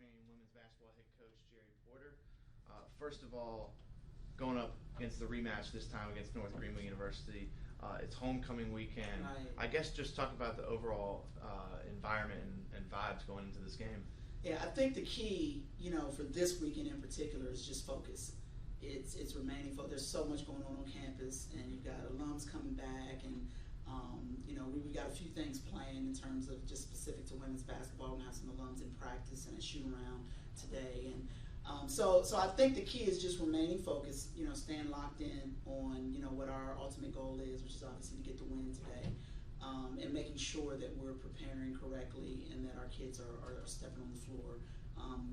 Marion women's basketball head coach Jerry Porter. First of all, going up against the rematch this time against North Greenville University, it's homecoming weekend. Right. I guess just talk about the overall environment and vibes going into this game. Yeah, I think the key, for this weekend in particular is just focus. It's remaining focused. There's so much going on campus, and you've got alums coming back, and we've got a few things planned in terms of just specific to women's basketball. We're gonna have some alums in practice and a shoot around today, and so I think the key is just remaining focused. Staying locked in on what our ultimate goal is, which is obviously to get the win today. And making sure that we're preparing correctly and that our kids are stepping on the floor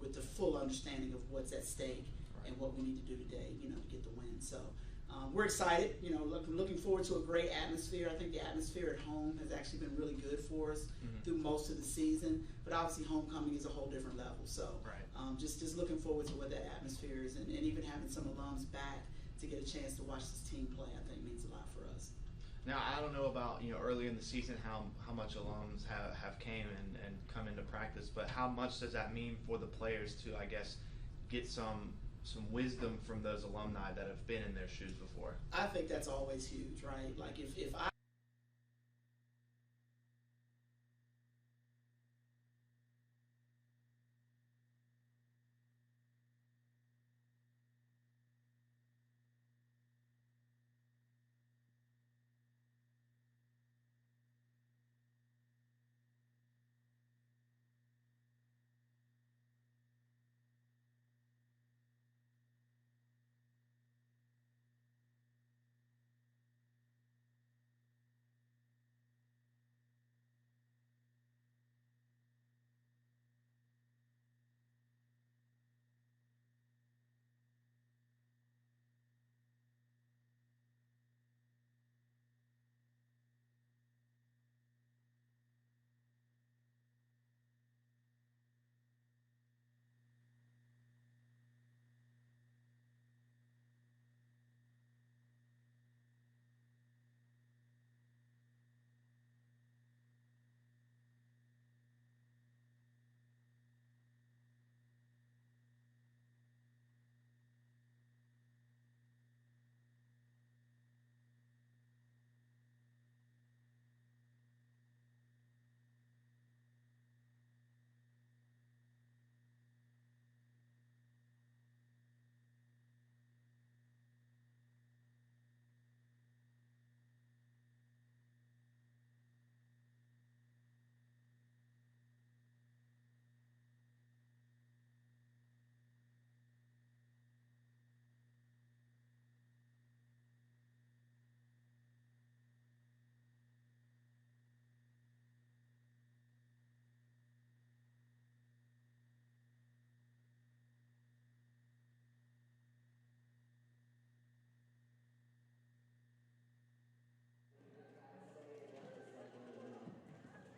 with the full understanding of what's at stake and what we need to do today, to get the win. So we're excited, looking forward to a great atmosphere. I think the atmosphere at home has actually been really good for us through most of the season, but obviously homecoming is a whole different level. So just looking forward to what that atmosphere is, and even having some alums back to get a chance to watch this team play, I think means a lot for us. Now, I don't know about, early in the season how much alums have came and come into practice, but how much does that mean for the players to, I guess, get some wisdom from those alumni that have been in their shoes before? I think that's always huge, right? Like if I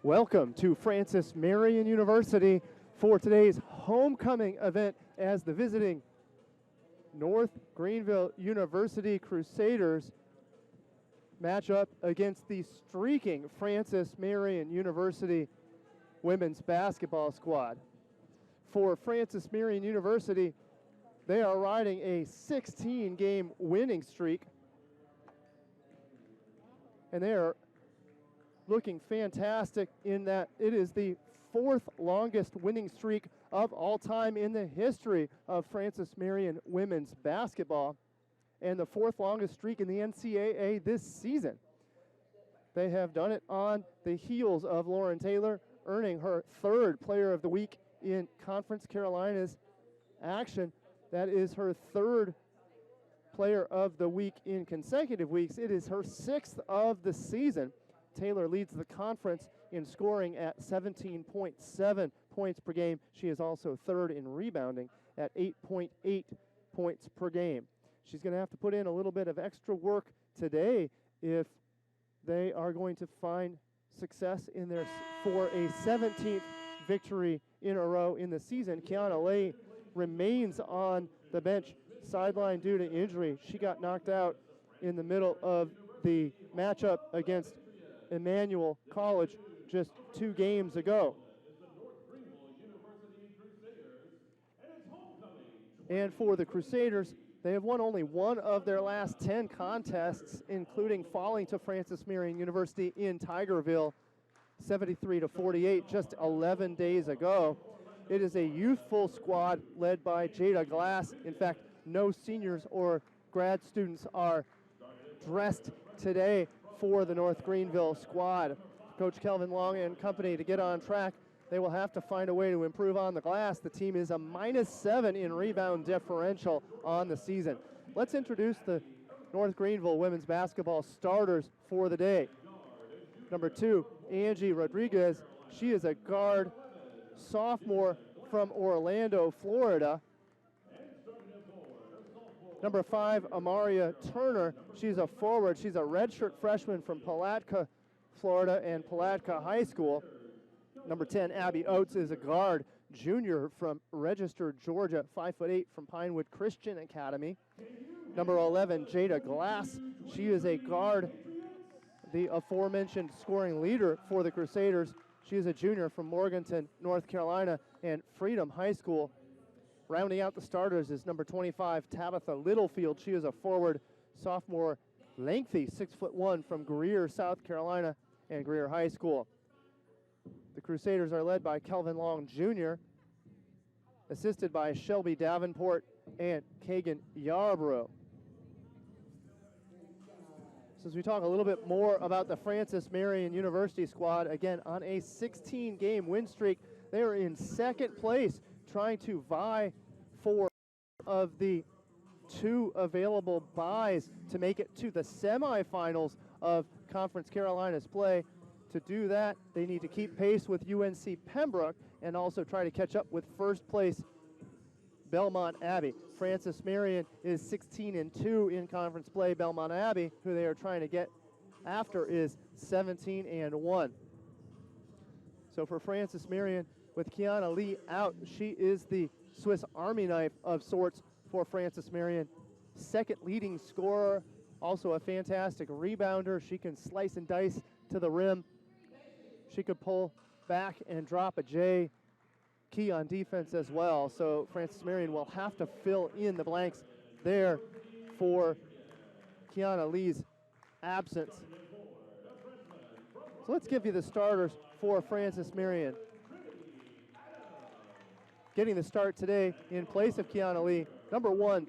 Welcome to Francis Marion University for today's homecoming event as the visiting North Greenville University Crusaders match up against the streaking Francis Marion University women's basketball squad. For Francis Marion University, they are riding a 16-game winning streak, and they are looking fantastic in that it is the fourth longest winning streak of all time in the history of Francis Marion women's basketball, and the fourth longest streak in the NCAA this season. They have done it on the heels of Lauren Taylor, earning her third Player of the Week in Conference Carolinas action. That is her third Player of the Week in consecutive weeks. It is her sixth of the season. Taylor leads the conference in scoring at 17.7 points per game. She is also third in rebounding at 8.8 points per game. She's going to have to put in a little bit of extra work today if they are going to find success in their for a 17th victory in a row in the season. Kiana Lay remains on the bench, sidelined due to injury. She got knocked out in the middle of the matchup against Emmanuel College just 2 games ago. And for the Crusaders, they have won only one of their last 10 contests, including falling to Francis Marion University in Tigerville, 73-48, just 11 days ago. It is a youthful squad led by Jada Glass. In fact, no seniors or grad students are dressed today for the North Greenville squad. Coach Kelvin Long and company, to get on track, they will have to find a way to improve on the glass. The team is a -7 in rebound differential on the season. Let's introduce the North Greenville women's basketball starters for the day. Number 2, Angie Rodriguez. She is a guard sophomore from Orlando, Florida. Number 5, Amaria Turner. She's a forward. She's a redshirt freshman from Palatka, Florida, and Palatka High School. Number 10, Abby Oates is a guard, junior from Register, Georgia, 5'8" from Pinewood Christian Academy. Number 11, Jada Glass. She is a guard, the aforementioned scoring leader for the Crusaders. She is a junior from Morganton, North Carolina, and Freedom High School. Rounding out the starters is number 25, Tabitha Littlefield. She is a forward, sophomore, lengthy, 6'1" from Greer, South Carolina, and Greer High School. The Crusaders are led by Kelvin Long Jr., assisted by Shelby Davenport and Kagan Yarborough. So as we talk a little bit more about the Francis Marion University squad, again, on a 16-game win streak, they are in second place, trying to vie for of the 2 available byes to make it to the semifinals of Conference Carolinas play. To do that, they need to keep pace with UNC Pembroke and also try to catch up with first place Belmont Abbey. Francis Marion is 16-2 in conference play. Belmont Abbey, who they are trying to get after, is 17-1. So for Francis Marion, with Kiana Lee out, she is the Swiss Army knife of sorts for Francis Marion. Second leading scorer, also a fantastic rebounder. She can slice and dice to the rim. She could pull back and drop a J. Key on defense as well. So Francis Marion will have to fill in the blanks there for Kiana Lee's absence. So let's give you the starters for Francis Marion. Getting the start today in place of Kiana Lee, number 1,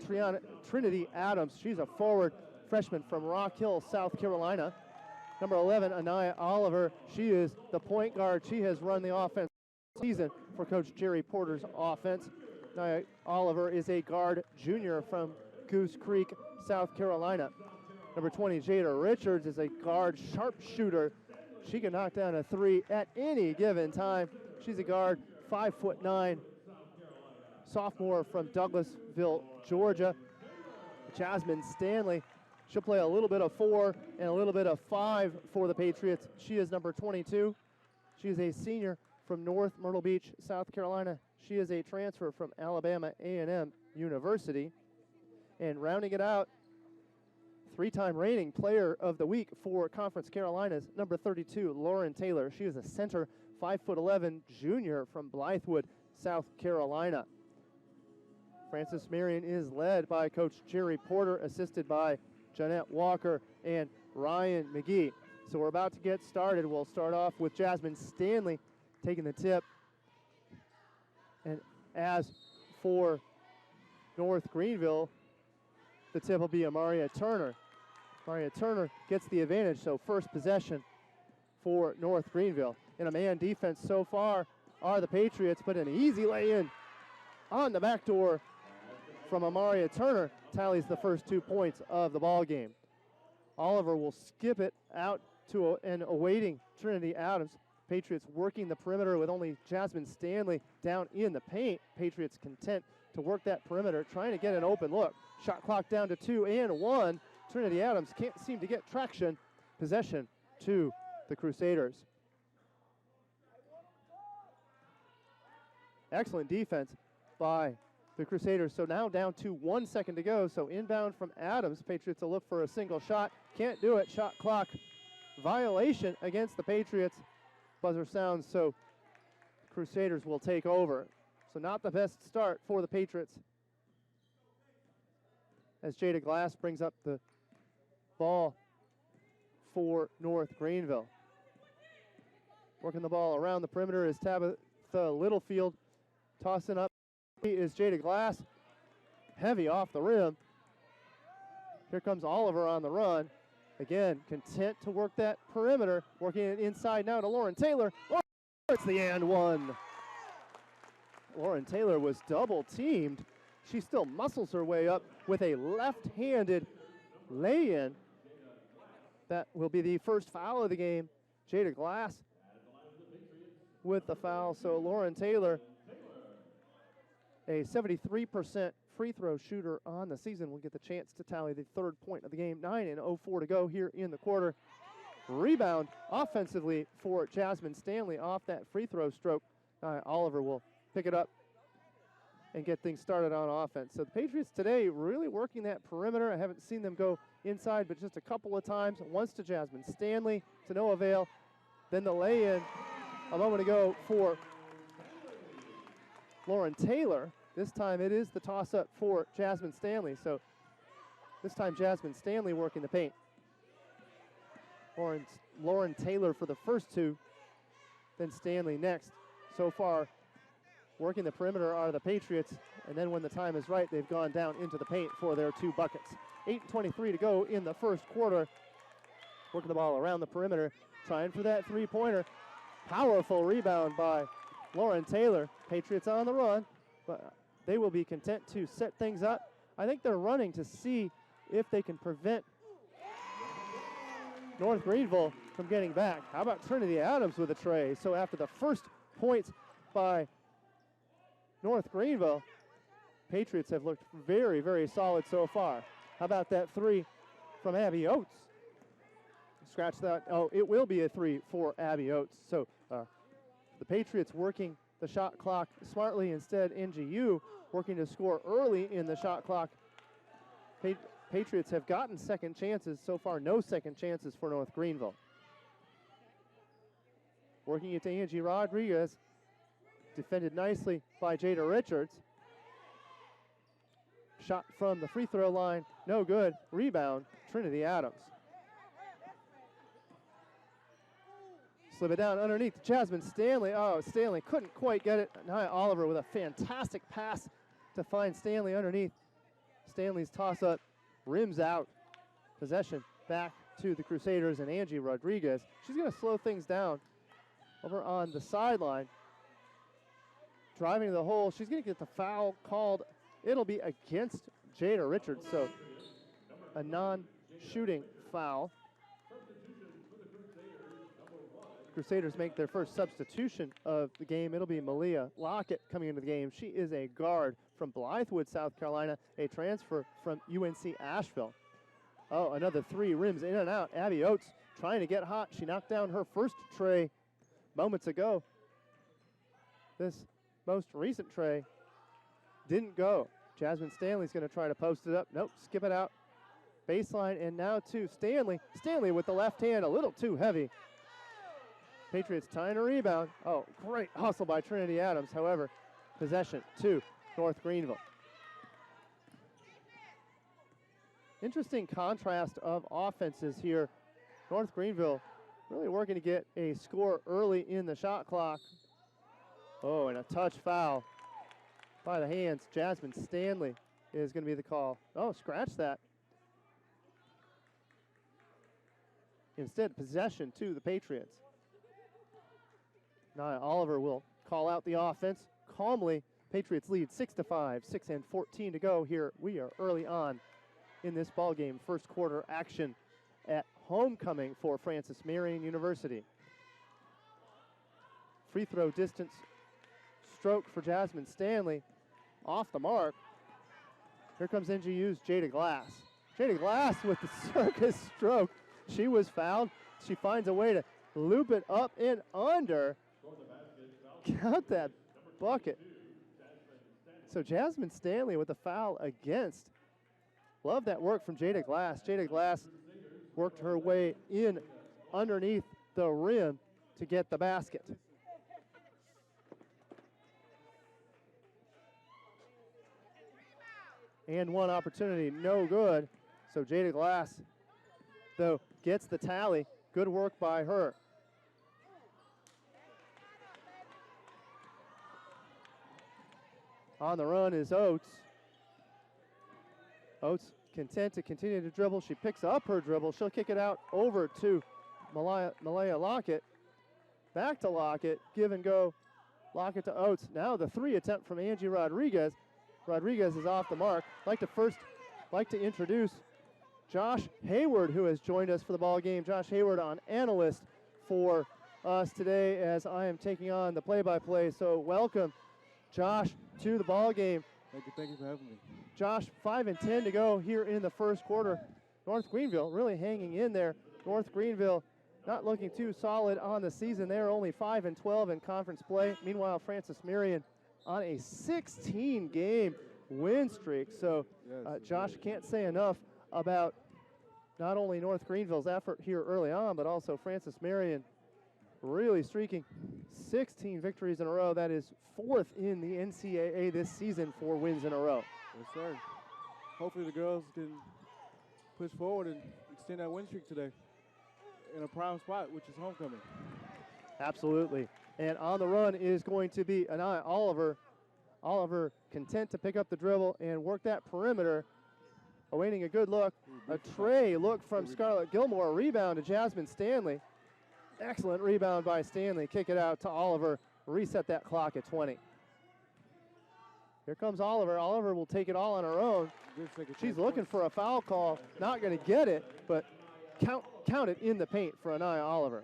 Trinity Adams. She's a forward freshman from Rock Hill, South Carolina. Number 11, Anaya Oliver. She is the point guard. She has run the offense season for Coach Jerry Porter's offense. Anaya Oliver is a guard junior from Goose Creek, South Carolina. Number 20, Jada Richards is a guard sharpshooter. She can knock down a 3 at any given time. She's a guard, 5'9", sophomore from Douglasville, Georgia. Jasmine Stanley, she'll play a little bit of 4 and a little bit of 5 for the Patriots. She is number 22. She is a senior from North Myrtle Beach, South Carolina. She is a transfer from Alabama A&M University. And rounding it out, 3-time reigning player of the week for Conference Carolinas, number 32, Lauren Taylor. She is a center, 5'11", junior from Blythewood, South Carolina. Francis Marion is led by Coach Jerry Porter, assisted by Jeanette Walker and Ryan McGee. So we're about to get started. We'll start off with Jasmine Stanley taking the tip. And as for North Greenville, the tip will be Amaria Turner. Amaria Turner gets the advantage, so first possession for North Greenville. In a man defense so far are the Patriots, but an easy lay-in on the back door from Amaria Turner tallies the first 2 points of the ball game. Oliver will skip it out to an awaiting Trinity Adams. Patriots working the perimeter with only Jasmine Stanley down in the paint. Patriots content to work that perimeter, trying to get an open look. Shot clock down to 2 and 1. Trinity Adams can't seem to get traction. Possession to the Crusaders. Excellent defense by the Crusaders. So now down to 1 second to go. So inbound from Adams. Patriots will look for a single shot. Can't do it. Shot clock violation against the Patriots. Buzzer sounds, so Crusaders will take over. So not the best start for the Patriots as Jada Glass brings up the ball for North Greenville. Working the ball around the perimeter is Tabitha Littlefield. Tossing up is Jada Glass. Heavy off the rim. Here comes Oliver on the run. Again, content to work that perimeter. Working it inside now to Lauren Taylor. Oh, it's the and one. Lauren Taylor was double teamed. She still muscles her way up with a left-handed lay-in. That will be the first foul of the game. Jada Glass with the foul. So Lauren Taylor, a 73% free throw shooter on the season, will get the chance to tally the third point of the game. 9:04 to go here in the quarter. Rebound offensively for Jasmine Stanley off that free throw stroke. Oliver will pick it up and get things started on offense. So the Patriots today really working that perimeter. I haven't seen them go inside, but just a couple of times. Once to Jasmine Stanley, to no avail. Then the lay-in a moment ago for Lauren Taylor. This time it is the toss-up for Jasmine Stanley. So this time Jasmine Stanley working the paint. Lauren Taylor for the first two, then Stanley next. So far, working the perimeter are the Patriots, and then when the time is right, they've gone down into the paint for their two buckets. 8:23 to go in the first quarter. Working the ball around the perimeter, trying for that three-pointer. Powerful rebound by Lauren Taylor. Patriots on the run, but they will be content to set things up. I think they're running to see if they can prevent North Greenville from getting back. How about Trinity Adams with a tray? So after the first points by North Greenville, Patriots have looked very, very solid so far. How about that three from Abby Oates? Scratch that. Oh, it will be a three for Abby Oates. So the Patriots working the shot clock smartly. Instead, NGU working to score early in the shot clock. Patriots have gotten second chances. So far, no second chances for North Greenville. Working it to Angie Rodriguez. Defended nicely by Jada Richards. Shot from the free throw line, no good. Rebound, Trinity Adams. Slip it down underneath to Jasmine Stanley. Oh, Stanley couldn't quite get it. Nia Oliver with a fantastic pass to find Stanley underneath. Stanley's toss-up rims out. Possession back to the Crusaders and Angie Rodriguez. She's going to slow things down over on the sideline. Driving to the hole. She's going to get the foul called. It'll be against Jada Richards, so a non-shooting foul. Crusaders make their first substitution of the game. It'll be Malia Lockett coming into the game. She is a guard from Blythewood, South Carolina, a transfer from UNC Asheville. Oh, another three rims in and out. Abby Oates trying to get hot. She knocked down her first tray moments ago. This most recent tray didn't go. Jasmine Stanley's going to try to post it up. Nope, skip it out. Baseline, and now to Stanley. Stanley with the left hand, a little too heavy. Patriots tying a rebound. Oh, great hustle by Trinity Adams. However, possession to North Greenville. Interesting contrast of offenses here. North Greenville really working to get a score early in the shot clock. Oh, and a touch foul by the hands. Jasmine Stanley is going to be the call. Oh, scratch that. Instead, possession to the Patriots. Nia Oliver will call out the offense calmly. Patriots lead 6-5, 6:14 to go here. We are early on in this ball game. First quarter action at homecoming for Francis Marion University. Free throw distance stroke for Jasmine Stanley. Off the mark. Here comes NGU's Jada Glass. Jada Glass with the circus stroke. She was fouled. She finds a way to loop it up and under. Count that bucket. So Jasmine Stanley with the foul against. Love that work from Jada Glass. Jada Glass worked her way in underneath the rim to get the basket. and one opportunity, no good. So Jada Glass, though, gets the tally. Good work by her. On the run is Oates. Oates content to continue to dribble. She picks up her dribble. She'll kick it out over to Malaya Lockett. Back to Lockett. Give and go. Lockett to Oates. Now the three attempt from Angie Rodriguez. Rodriguez is off the mark. Like to introduce Josh Hayward, who has joined us for the ball game. Josh Hayward on analyst for us today as I am taking on the play-by-play. So welcome, Josh, to the ball game. Thank you for having me. Josh, 5 and 10 to go here in the first quarter. North Greenville really hanging in there. North Greenville not looking too solid on the season. They're only 5 and 12 in conference play. Meanwhile, Francis Marion on a 16-game win streak. So, Josh, can't say enough about not only North Greenville's effort here early on, but also Francis Marion really streaking 16 victories in a row. That is 4th in the NCAA this season for wins in a row. Yes, sir. Hopefully the girls can push forward and extend that win streak today in a prime spot, which is homecoming. Absolutely. And on the run is going to be Anaya Oliver. Oliver content to pick up the dribble and work that perimeter, awaiting a good look. A tray look from Scarlett Gilmore. A rebound to Jasmine Stanley. Excellent rebound by Stanley. Kick it out to Oliver. Reset that clock at 20. Here comes Oliver. Oliver will take it all on her own. She's looking for a foul call. Not going to get it, but count it in the paint for Anaya Oliver.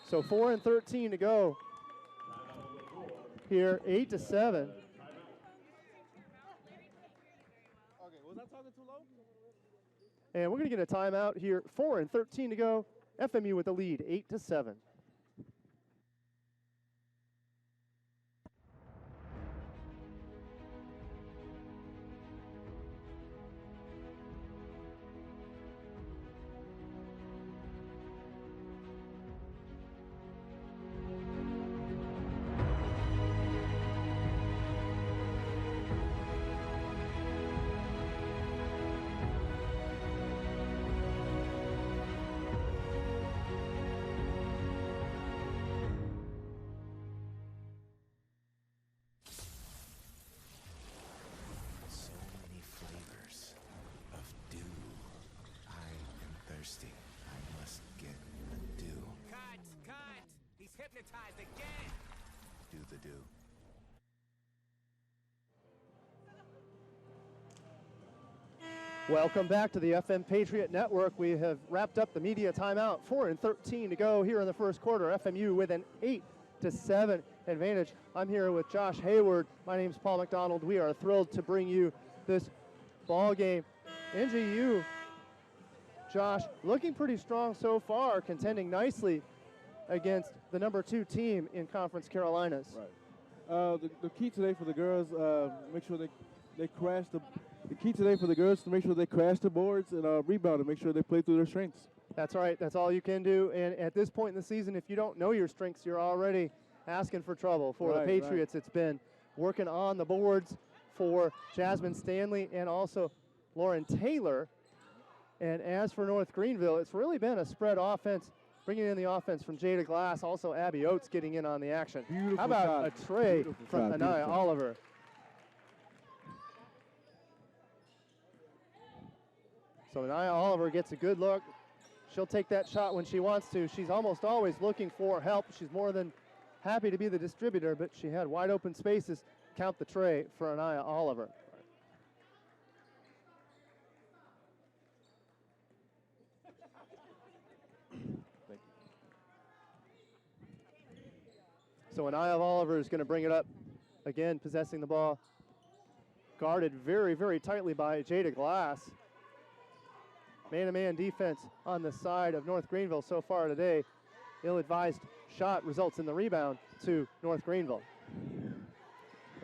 So 4 and 13 to go here, 8 to 7. Okay, was I talking too low? And we're going to get a timeout here. 4 and 13 to go. FMU with the lead, 8 to 7. Hypnotized again. Do the do. Welcome back to the FM Patriot Network. We have wrapped up the media timeout. 4 and 13 to go here in the first quarter. FMU with an 8 to 7 advantage. I'm here with Josh Hayward. My name's Paul McDonald. We are thrilled to bring you this ball game. NGU, Josh, looking pretty strong so far, contending nicely against the number 2 team in Conference Carolinas. Right. The key today for the girls, make sure they crash the key today for the girls to make sure they crash the boards and rebound and make sure they play through their strengths. That's right. That's all you can do. And at this point in the season, if you don't know your strengths, you're already asking for trouble. For the Patriots, it's been working on the boards for Jasmine Stanley and also Lauren Taylor. And as for North Greenville, it's really been a spread offense. Bringing in the offense from Jada Glass, also Abby Oates getting in on the action. Beautiful How about shot. a tray Beautiful from shot. Anaya Beautiful. Oliver? So Anaya Oliver gets a good look. She'll take that shot when she wants to. She's almost always looking for help. She's more than happy to be the distributor, but she had wide open spaces. Count the tray for Anaya Oliver. So Anaya Oliver is going to bring it up. Again, possessing the ball. Guarded very, very tightly by Jada Glass. Man-to-man defense on the side of North Greenville so far today. Ill-advised shot results in the rebound to North Greenville.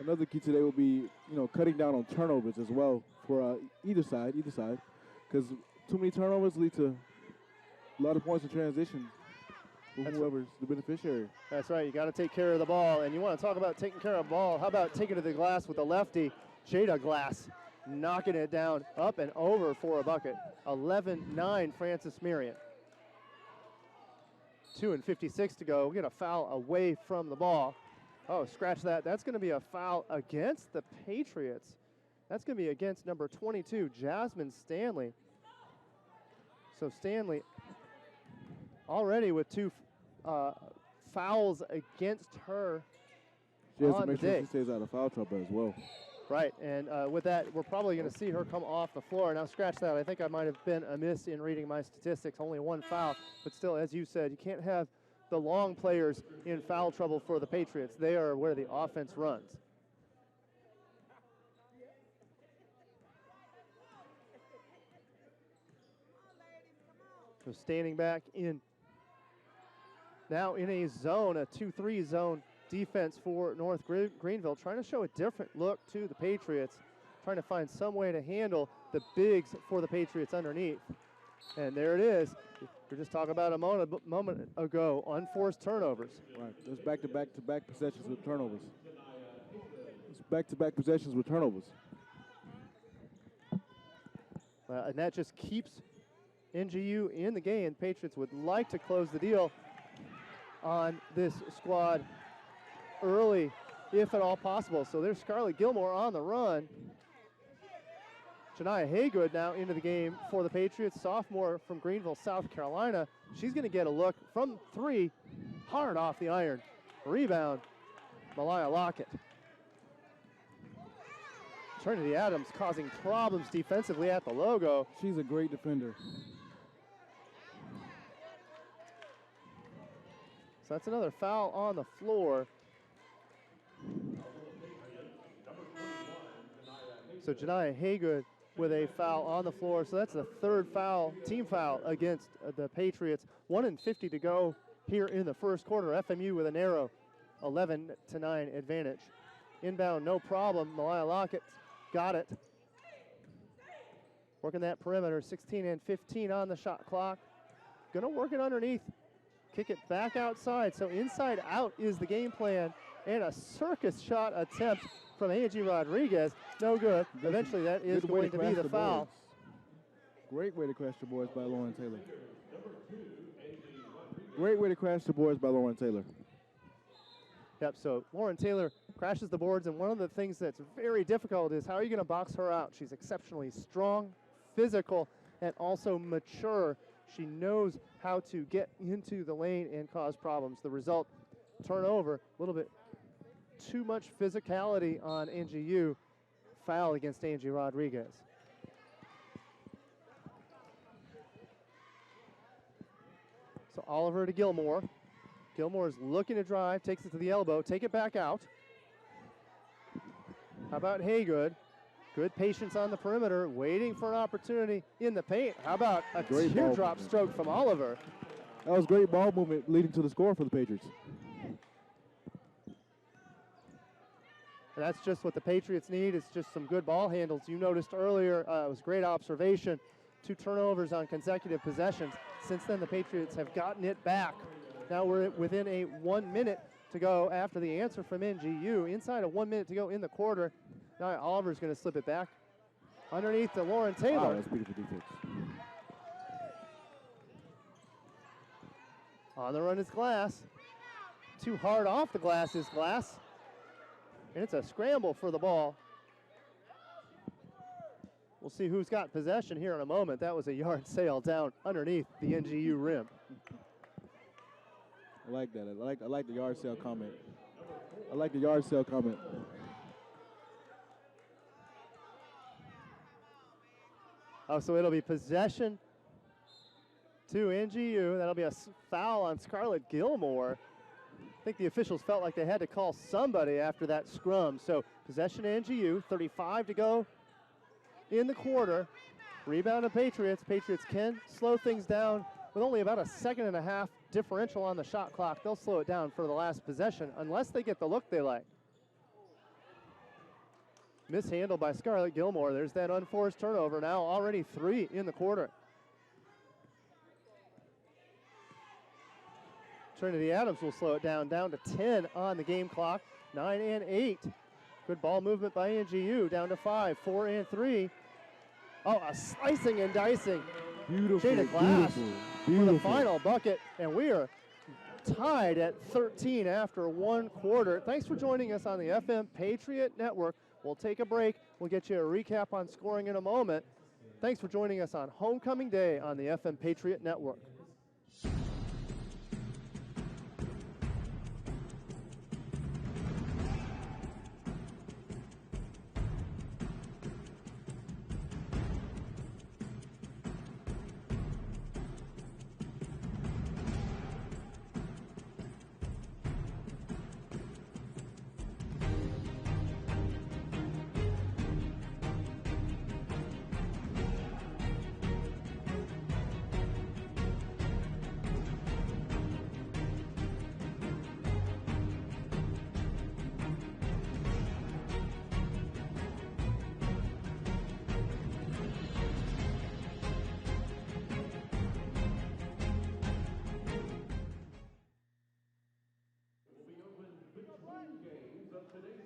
Another key today will be, cutting down on turnovers as well for either side, because too many turnovers lead to a lot of points in transition for whoever's the beneficiary. That's right. You got to take care of the ball, and you want to talk about taking care of the ball. How about taking it to the glass with the lefty, Jada Glass, knocking it down up and over for a bucket. 11-9 Francis Marion. 2:56 to go. We get a foul away from the ball. Oh, scratch that. That's going to be a foul against the Patriots. That's going to be against number 22, Jasmine Stanley. So Stanley already with 2 fouls against her She has to on make the sure day. she stays out of foul trouble as well. Right, and with that, we're probably going to see her come off the floor. Now, scratch that. I think I might have been amiss in reading my statistics. Only 1 foul, but still, as you said, you can't have the long players in foul trouble for the Patriots. They are where the offense runs. So standing back in, now in a zone, a 2-3 zone defense for North Greenville, trying to show a different look to the Patriots, trying to find some way to handle the bigs for the Patriots underneath. And there it is. We were just talking about a moment ago, unforced turnovers. Right, there's back-to-back possessions with turnovers. It's back-to-back possessions with turnovers. And that just keeps NGU in the game. Patriots would like to close the deal on this squad early, if at all possible. So there's Scarlett Gilmore on the run. Janiyah Haygood now into the game for the Patriots, sophomore from Greenville, South Carolina. She's going to get a look from 3, hard off the iron. Rebound, Malaya Lockett. Trinity Adams causing problems defensively at the logo. She's a great defender. So that's another foul on the floor. So Janiyah Haygood with a foul on the floor. So that's the 3rd foul, team foul against the Patriots. 1:50 to go here in the first quarter. FMU with a narrow 11-9 advantage. Inbound, no problem. Malaya Lockett got it. Working that perimeter, 16 and 15 on the shot clock. Gonna work it underneath. Kick it back outside. So inside out is the game plan. And a circus shot attempt from Angie Rodriguez. No good. Eventually that is going to be the foul. Great way to crash the boards by Lauren Taylor. Great way to crash the boards by Lauren Taylor. Yep, so Lauren Taylor crashes the boards, and one of the things that's very difficult is how are you going to box her out? She's exceptionally strong, physical, and also mature. She knows how to get into the lane and cause problems. The result, turnover, a little bit too much physicality on NGU. Foul against Angie Rodriguez. So Oliver to Gilmore. Gilmore's looking to drive, takes it to the elbow, take it back out. How about Haygood? Good patience on the perimeter, waiting for an opportunity in the paint. How about a Great teardrop stroke from Oliver? That was great ball movement leading to the score for the Patriots. And that's just what the Patriots need. It's just some good ball handles. You noticed earlier, it was great observation. 2 turnovers on consecutive possessions. Since then, the Patriots have gotten it back. Now we're within a 1 minute to go after the answer from NGU. Inside of 1 minute to go in the quarter. Now Oliver's going to slip it back underneath to Lauren Taylor. Wow, that's beautiful defense. On the run is Glass. Too hard off the glass is Glass. And it's a scramble for the ball. We'll see who's got possession here in a moment. That was a yard sale down underneath the NGU rim. I like that. I like the yard sale comment. I like the yard sale comment. Oh, so it'll be possession to NGU. That'll be a foul on Scarlett Gilmore. I think the officials felt like they had to call somebody after that scrum. So possession to NGU, 35 to go in the quarter. Rebound to Patriots. Patriots can slow things down with only about a 1.5 seconds differential on the shot clock. They'll slow it down for the last possession unless they get the look they like. Mishandled by Scarlett Gilmore. There's that unforced turnover. Now already 3 in the quarter. Trinity Adams will slow it down to 10 on the game clock. 9 and 8. Good ball movement by NGU. Down to 5, 4 and 3. Oh, a slicing and dicing. Beautiful, Jada Glass for the beautiful. final bucket, and we are tied at 13 after 1 quarter. Thanks for joining us on the FM Patriot Network. We'll take a break. We'll get you a recap on scoring in a moment. Thanks for joining us on Homecoming Day on the FM Patriot Network.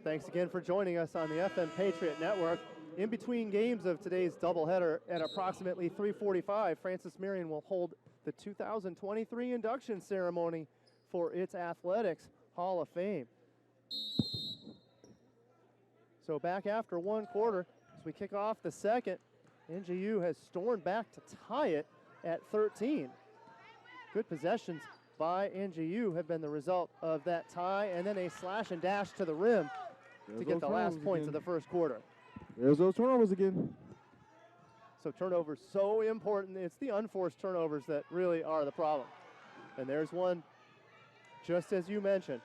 Thanks again for joining us on the FM Patriot Network. In between games of today's doubleheader at approximately 3:45, Francis Marion will hold the 2023 induction ceremony for its Athletics Hall of Fame. So back after 1 quarter, as we kick off the second, NGU has stormed back to tie it at 13. Good possessions by NGU have been the result of that tie, and then a slash and dash to the rim to get the last points of the first quarter. There's those turnovers again. So turnovers so important. It's the unforced turnovers that really are the problem. And there's one, just as you mentioned.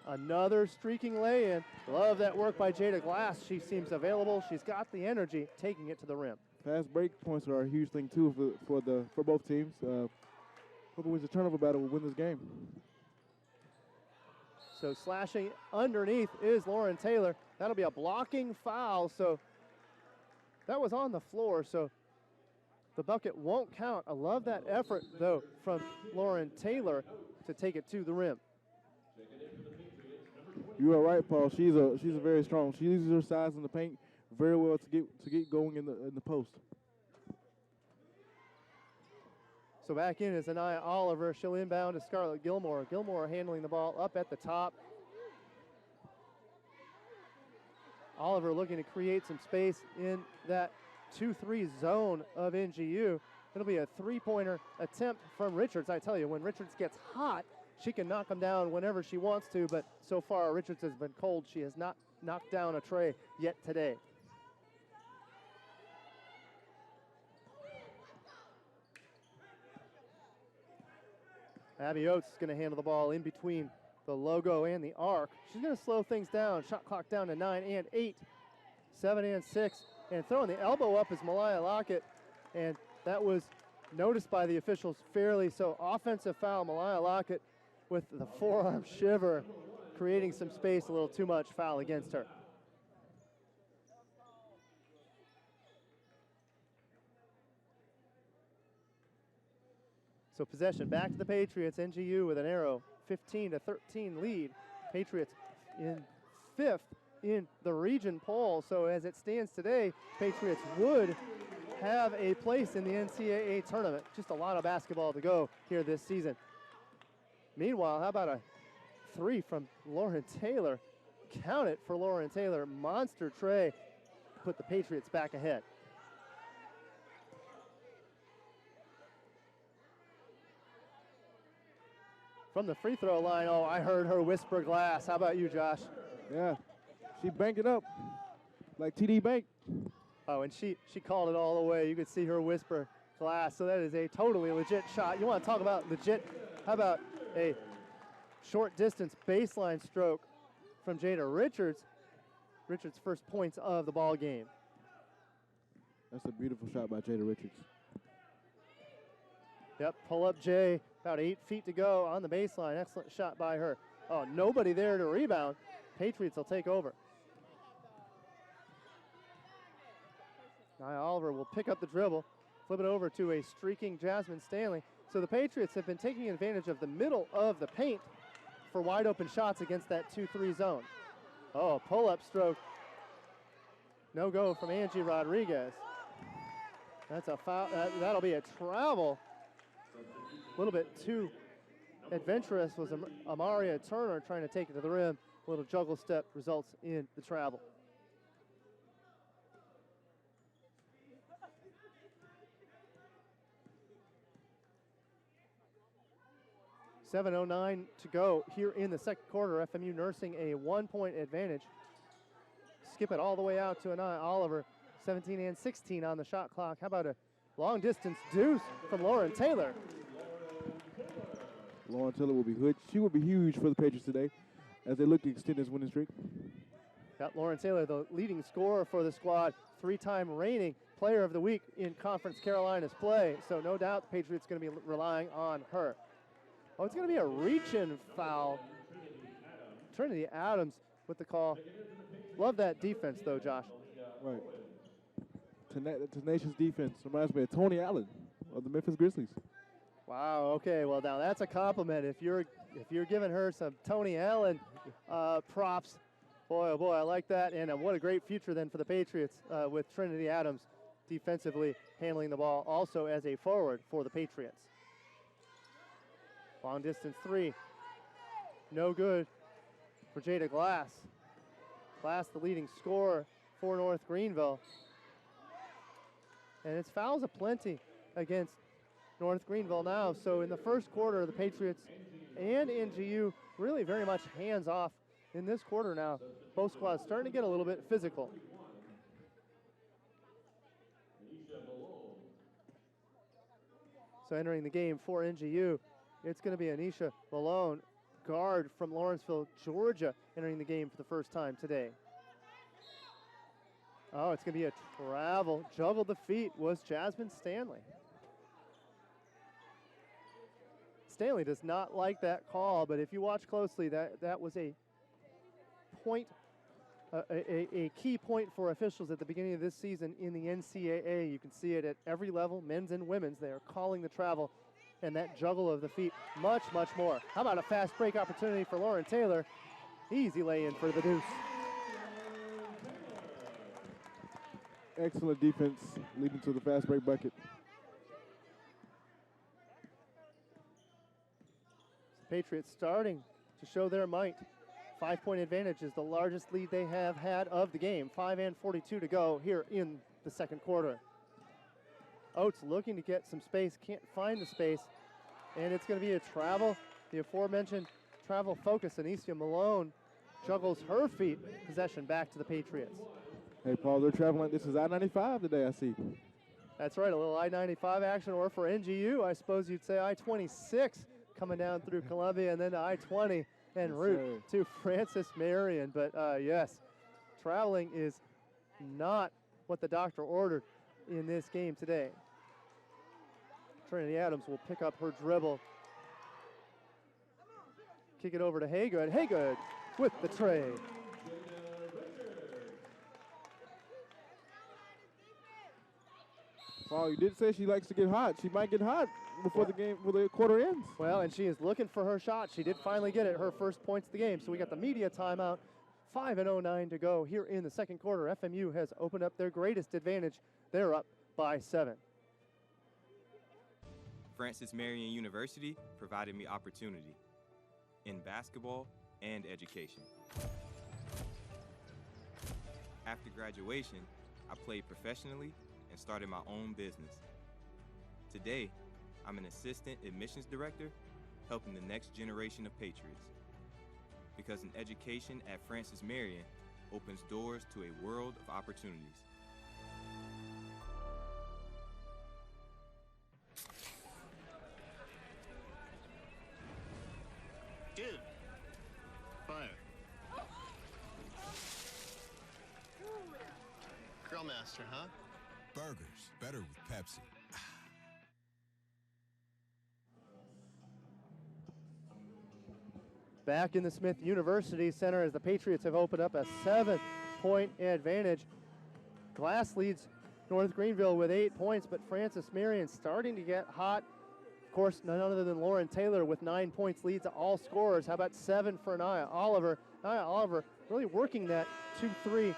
Another streaking lay-in. Love that work by Jada Glass. She seems available. She's got the energy, taking it to the rim. Fast break points are a huge thing too for both teams. Whoever wins the turnover battle will win this game. So slashing underneath is Lauren Taylor. That'll be a blocking foul. So that was on the floor. So the bucket won't count. I love that effort, though, from Lauren Taylor to take it to the rim. You are right, Paul. She's a very strong. She uses her size in the paint very well to get going in the post. So back in is Anaya Oliver. She'll inbound to Scarlett Gilmore. Gilmore handling the ball up at the top. Oliver looking to create some space in that 2-3 zone of NGU. It'll be a three-pointer attempt from Richards. I tell you, when Richards gets hot, she can knock them down whenever she wants to, but so far Richards has been cold. She has not knocked down a tray yet today. Abby Oates is going to handle the ball in between the logo and the arc. She's going to slow things down. Shot clock down to 9 and 8, 7 and 6. And throwing the elbow up is Malaya Lockett. And that was noticed by the officials fairly. So offensive foul, Malaya Lockett with the forearm shiver, creating some space, a little too much foul against her. So possession back to the Patriots. NGU with an arrow, 15-13 lead. Patriots in 5th in the region poll. So as it stands today, Patriots would have a place in the NCAA tournament. Just a lot of basketball to go here this season. Meanwhile, how about a 3 from Lauren Taylor? Count it for Lauren Taylor. Monster tray. Put the Patriots back ahead. From the free throw line, oh, I heard her whisper glass. How about you, Josh? Yeah, she banked it up like TD Bank. Oh, and she called it all the way. You could see her whisper glass. So that is a totally legit shot. You want to talk about legit? How about a short distance baseline stroke from Jada Richards? Richards' first points of the ball game. That's a beautiful shot by Jada Richards. Yep, pull up Jay, about 8 feet to go on the baseline. Excellent shot by her. Oh, nobody there to rebound. Patriots will take over. Nia Oliver will pick up the dribble, flip it over to a streaking Jasmine Stanley. So the Patriots have been taking advantage of the middle of the paint for wide open shots against that 2-3 zone. Oh, pull-up stroke. No go from Angie Rodriguez. That's a foul. That'll be a travel. A little bit too adventurous was Amaria Turner trying to take it to the rim. A little juggle step results in the travel. .709 to go here in the second quarter. FMU nursing a 1-point advantage. Skip it all the way out to Anaya Oliver. 17 and 16 on the shot clock. How about a long distance deuce from Lauren Taylor? Lauren Taylor will be good. She will be huge for the Patriots today as they look to extend this winning streak. Got Lauren Taylor, the leading scorer for the squad, 3-time reigning player of the week in Conference Carolinas play. So no doubt the Patriots going to be relying on her. Oh, it's going to be a reach-in foul. Trinity Adams with the call. Love that defense, though, Josh. Right. Tenacious defense reminds me of Tony Allen of the Memphis Grizzlies. Wow. Okay. Well, now that's a compliment. If you're giving her some Tony Allen props, boy, oh boy, I like that. And what a great future then for the Patriots with Trinity Adams defensively handling the ball, also as a forward for the Patriots. Long distance three. No good for Jada Glass. Glass, the leading scorer for North Greenville. And it's fouls aplenty against North Greenville now. So in the first quarter, the Patriots and NGU really very much hands off in this quarter now. Both squads starting to get a little bit physical. So entering the game for NGU, it's going to be Anisha Malone, guard from Lawrenceville, Georgia, entering the game for the first time today. Oh, it's going to be a travel. Juggled the feet was Jasmine Stanley. Stanley does not like that call, but if you watch closely, that was a point, a key point for officials at the beginning of this season in the NCAA. You can see it at every level, men's and women's. They are calling the travel and that juggle of the feet much, much more. How about a fast break opportunity for Lauren Taylor? Easy lay-in for the deuce. Excellent defense leading to the fast break bucket. Patriots starting to show their might. 5-point advantage is the largest lead they have had of the game. 5 and 42 to go here in the second quarter. Oates looking to get some space, can't find the space, and it's going to be a travel. The aforementioned travel focus, Anisha Malone juggles her feet, possession back to the Patriots. Hey, Paul, they're traveling. This is I-95 today, I see. That's right, a little I-95 action, or for NGU, I suppose you'd say I-26 coming down through Columbia, and then to I-20 en route to Francis Marion. But yes, traveling is not what the doctor ordered in this game today. Trinity Adams will pick up her dribble. Kick it over to Haygood. Haygood with the tray. Paul, you did say she likes to get hot. She might get hot before the game, before the quarter ends. Well, and she is looking for her shot. She did finally get it, her first points of the game. So we got the media timeout. 5:09 to go here in the second quarter. FMU has opened up their greatest advantage. They're up by 7. Francis Marion University provided me opportunity in basketball and education. After graduation, I played professionally and started my own business. Today, I'm an assistant admissions director helping the next generation of Patriots. Because an education at Francis Marion opens doors to a world of opportunities. Dude, fire. Grill master, huh? Burgers, better with Pepsi. Back in the Smith University Center as the Patriots have opened up a 7-point advantage. Glass leads North Greenville with 8 points, but Francis Marion starting to get hot. Of course, none other than Lauren Taylor with 9 points leads all scorers. How about 7 for Nia Oliver? Nia Oliver really working that 2-3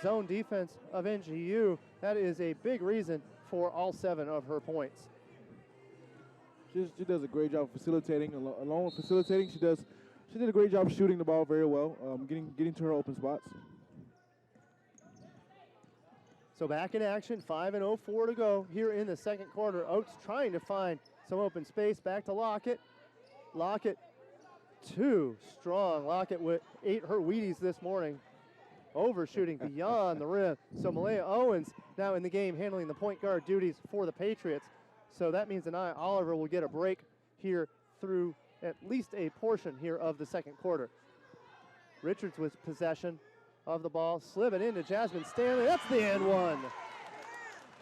zone defense of NGU. That is a big reason for all 7 of her points. She does a great job facilitating. Along with facilitating, she did a great job shooting the ball very well, getting to her open spots. So back in action, 5:04 to go here in the second quarter. Oates trying to find some open space. Back to Lockett. Lockett too strong. Lockett ate her Wheaties this morning. Overshooting beyond the rim. So Malaya Owens now in the game handling the point guard duties for the Patriots. So that means that Nia Oliver will get a break here through at least a portion here of the second quarter. Richards with possession of the ball. Slip it into Jasmine Stanley. That's the and one.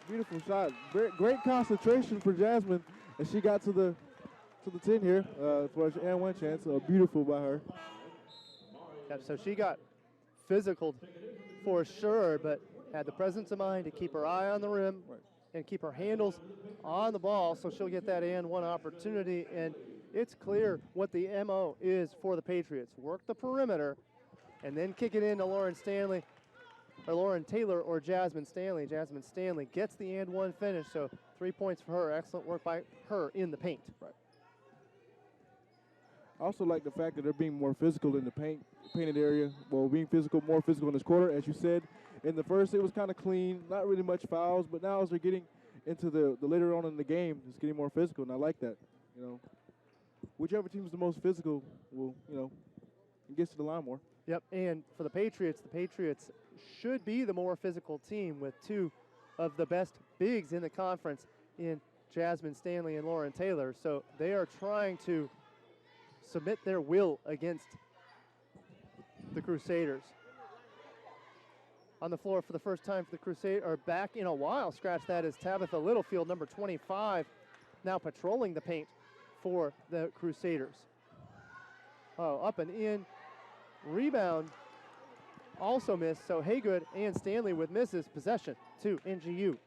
Beautiful shot. Great concentration for Jasmine as she got to the 10 here for an and one chance. Beautiful by her. Yep, so she got physical for sure, but had the presence of mind to keep her eye on the rim and keep her handles on the ball, so she'll get that and one opportunity. And it's clear what the MO is for the Patriots. Work the perimeter and then kick it into Lauren Taylor or Jasmine Stanley. Jasmine Stanley gets the and one finish, so 3 points for her. Excellent work by her in the paint. Right. I also like the fact that they're being more physical in the painted area. Well, being more physical in this quarter, as you said. In the first, it was kind of clean, not really much fouls, but now as they're getting into the later on in the game, it's getting more physical, and I like that. Whichever team's the most physical will, gets to the line more. Yep, and for the Patriots should be the more physical team with 2 of the best bigs in the conference in Jasmine Stanley and Lauren Taylor. So they are trying to submit their will against the Crusaders. On the floor for the first time for the Crusaders, or back in a while, scratch that, is Tabitha Littlefield, number 25, now patrolling the paint for the Crusaders. Oh, up and in. Rebound also missed, so Haygood and Stanley with misses. Possession to NGU.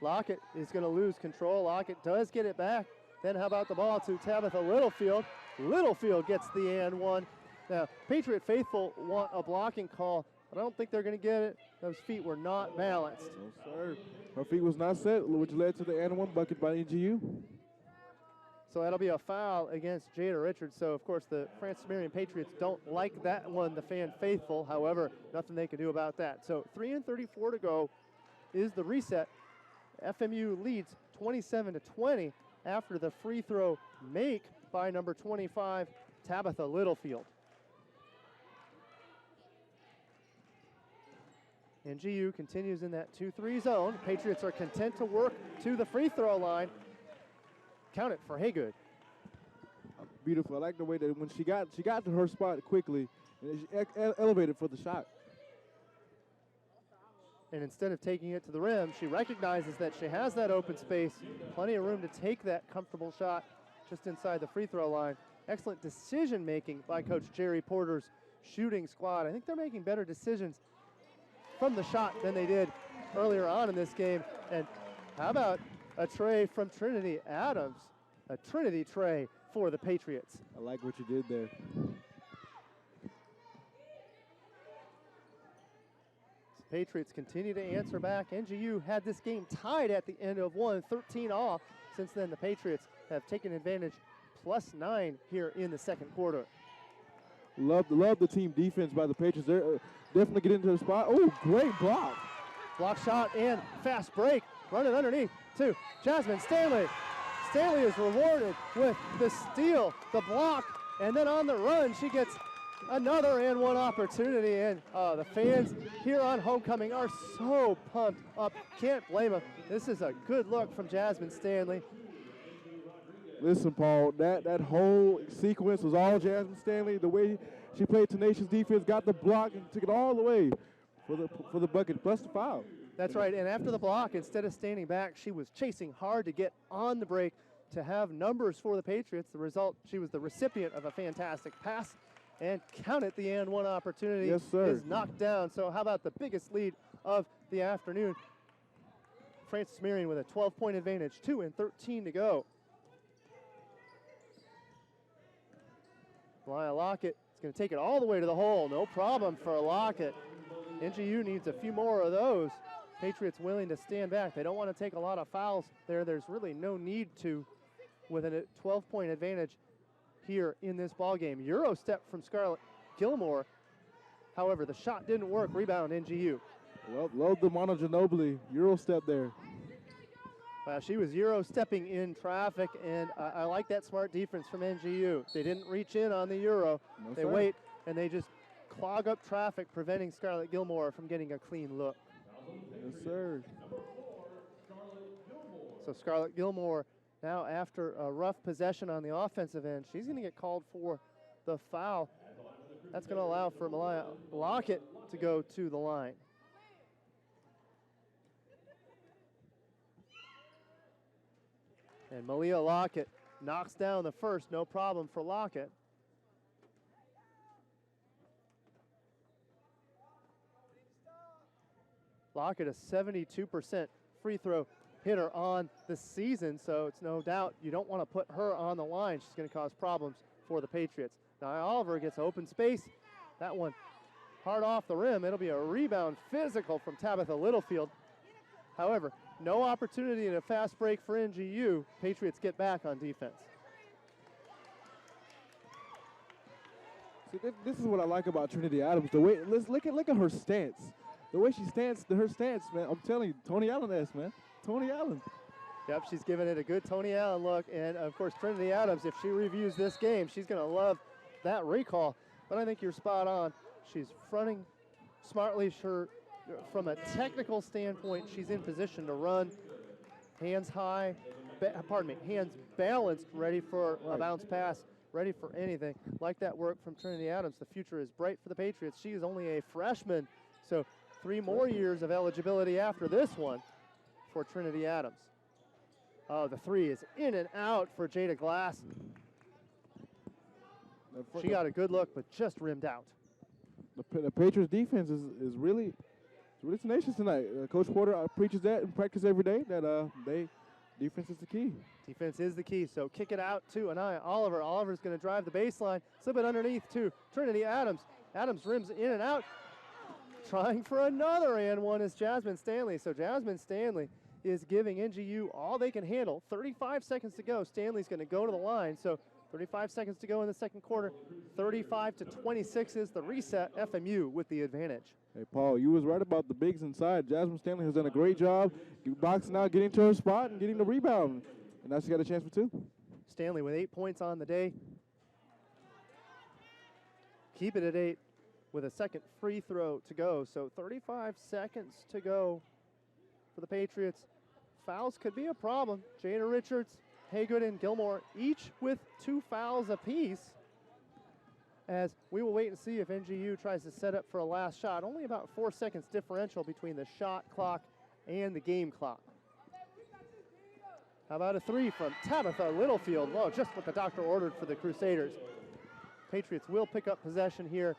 Lockett is going to lose control. Lockett does get it back. Then how about the ball to Tabitha Littlefield? Littlefield gets the and one. Now, Patriot faithful want a blocking call, but I don't think they're going to get it. Those feet were not balanced. No, sir. Her feet was not set, which led to the and one bucket by NGU. So that'll be a foul against Jada Richards. So, of course, the Francis Marion Patriots don't like that one, the fan faithful. However, nothing they can do about that. So 3:34 to go is the reset. FMU leads 27-20 after the free throw make by number 25, Tabitha Littlefield. NGU continues in that 2-3 zone. Patriots are content to work to the free throw line. Count it for Haygood. Beautiful. I like the way that when she got to her spot quickly, and she elevated for the shot. And instead of taking it to the rim, she recognizes that she has that open space, plenty of room to take that comfortable shot just inside the free throw line. Excellent decision making by Coach Jerry Porter's shooting squad. I think they're making better decisions from the shot than they did earlier on in this game. And how about a tray from Trinity Adams? A Trinity tray for the Patriots. I like what you did there. Patriots continue to answer back. NGU had this game tied at the end of one, 13 off. Since then, the Patriots have taken advantage, +9 here in the second quarter. Love the team defense by the Patriots. They're definitely getting into the spot. Oh, great block. Block shot and fast break. Running underneath to Jasmine Stanley. Stanley is rewarded with the steal, the block, and then on the run, she gets another and one opportunity. And the fans here on homecoming are so pumped up. Can't blame them. This is a good look from Jasmine Stanley. Listen, Paul, that whole sequence was all Jasmine Stanley. The way she played tenacious defense, got the block, and took it all the way for the bucket, plus the foul. That's right, and after the block, instead of standing back, she was chasing hard to get on the break to have numbers for the Patriots. The result, she was the recipient of a fantastic pass And count it, the and one opportunity Yes, sir. is knocked down. So how about the biggest lead of the afternoon? Francis Marion with a 12-point advantage, 2:13 to go. Malaya Lockett is going to take it all the way to the hole. No problem for Lockett. NGU needs a few more of those. Patriots willing to stand back. They don't want to take a lot of fouls there. There's really no need to with a 12-point advantage here in this ball game. Euro step from Scarlett Gilmore. However, the shot didn't work. Rebound NGU. Love the Mono Ginobili Euro step there. She was Euro stepping in traffic, and I like that smart defense from NGU. They didn't reach in on the Euro. No, they sir. wait, and they just clog up traffic, preventing Scarlett Gilmore from getting a clean look. Yes, sir. So Scarlett Gilmore now, after a rough possession on the offensive end, she's going to get called for the foul. That's going to allow for Malaya Lockett to go to the line. And Malia Lockett knocks down the first, no problem for Lockett. Lockett, a 72% free throw hitter on the season, so it's no doubt you don't want to put her on the line. She's going to cause problems for the Patriots. Now Oliver gets open space. That one hard off the rim. It'll be a rebound physical from Tabitha Littlefield. However, no opportunity in a fast break for NGU. Patriots get back on defense. See, this is what I like about Trinity Adams. The way, let's look at her stance. The way she stands, her stance, man. I'm telling you, Tony Allen-esque, man. Tony Allen. Yep, she's giving it a good Tony Allen look. And, of course, Trinity Adams, if she reviews this game, she's going to love that recall. But I think you're spot on. She's fronting smartly. From a technical standpoint, she's in position to run. Hands high, hands balanced, ready for a bounce pass, ready for anything. Like that work from Trinity Adams. The future is bright for the Patriots. She is only a freshman, so 3 more years of eligibility after this one for Trinity Adams. Oh, the three is in and out for Jada Glass. She got a good look, but just rimmed out. The Patriots defense is really tenacious tonight. Coach Porter preaches that in practice every day, that defense is the key. Defense is the key, so kick it out to Anaya Oliver. Oliver's going to drive the baseline, slip it underneath to Trinity Adams. Adams rims in and out. Trying for another and one is Jasmine Stanley. So Jasmine Stanley is giving NGU all they can handle. 35 seconds to go. Stanley's going to go to the line. So 35 seconds to go in the second quarter. 35-26 is the reset. FMU with the advantage. Hey, Paul, you was right about the bigs inside. Jasmine Stanley has done a great job boxing out, getting to her spot, and getting the rebound. And now she got a chance for 2. Stanley with 8 points on the day. Keep it at 8 with a second free throw to go. So 35 seconds to go for the Patriots. Fouls could be a problem. Jada Richards, Haygood, and Gilmore each with 2 fouls apiece. As we will wait and see if NGU tries to set up for a last shot. Only about 4 seconds differential between the shot clock and the game clock. How about a 3 from Tabitha Littlefield? Well, just what the doctor ordered for the Crusaders. Patriots will pick up possession here.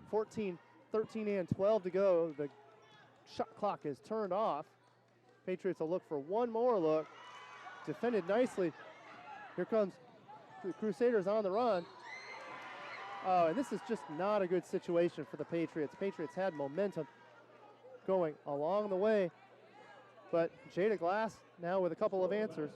14, 13, and 12 to go. The shot clock is turned off. Patriots will look for one more look. Defended nicely. Here comes the Crusaders on the run. Oh, and this is just not a good situation for the Patriots. Patriots had momentum going along the way. But Jada Glass now with a couple of answers.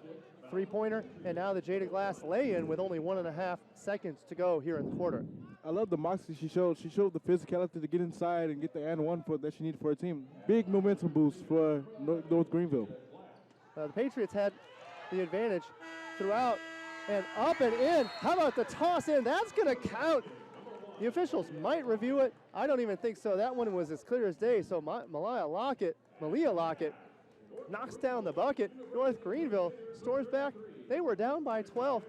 3-pointer, and now the Jada Glass lay-in with only 1.5 seconds to go here in the quarter. I love the moxie she showed. She showed the physicality to get inside and get the and one that she needed for her team. Big momentum boost for North Greenville. The Patriots had the advantage throughout and up and in. How about the toss in? That's going to count. The officials might review it. I don't even think so. That one was as clear as day. So Malia Lockett knocks down the bucket. North Greenville stores back. They were down by 12.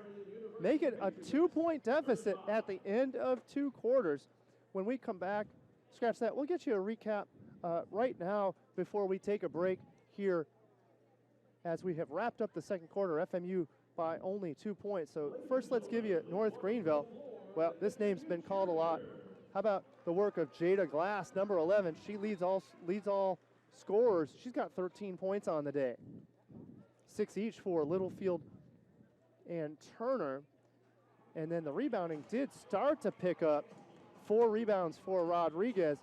Make it a 2-point deficit at the end of 2 quarters. When we come back, scratch that. We'll get you a recap right now before we take a break here as we have wrapped up the second quarter. FMU by only 2 points. So first let's give you North Greenville. Well, this name's been called a lot. How about the work of Jada Glass, number 11? She leads all scorers. She's got 13 points on the day. 6 each for Littlefield and Turner. And then the rebounding did start to pick up. 4 rebounds for Rodriguez,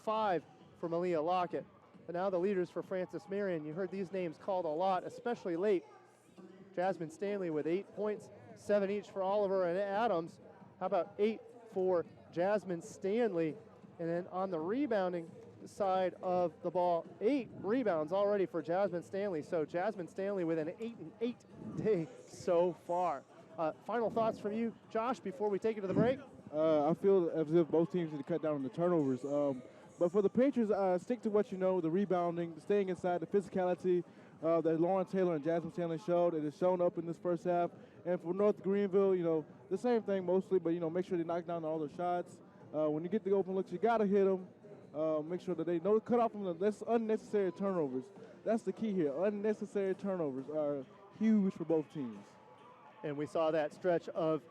5 for Malia Lockett. But now the leaders for Francis Marion. You heard these names called a lot, especially late. Jasmine Stanley with 8 points, 7 each for Oliver and Adams. How about 8 for Jasmine Stanley? And then on the rebounding side of the ball, 8 rebounds already for Jasmine Stanley. So Jasmine Stanley with an 8-and-8 day so far. Final thoughts from you, Josh, before we take it to the break? I feel as if both teams need to cut down on the turnovers. But for the Patriots, stick to what you know, the rebounding, staying inside, the physicality that Lauren Taylor and Jasmine Stanley showed. It has shown up in this first half. And for North Greenville, the same thing mostly, but, make sure they knock down all the shots. When you get the open looks, you got to hit them. Make sure that they know to cut off from the unnecessary turnovers. That's the key here. Unnecessary turnovers are huge for both teams. And we saw that stretch of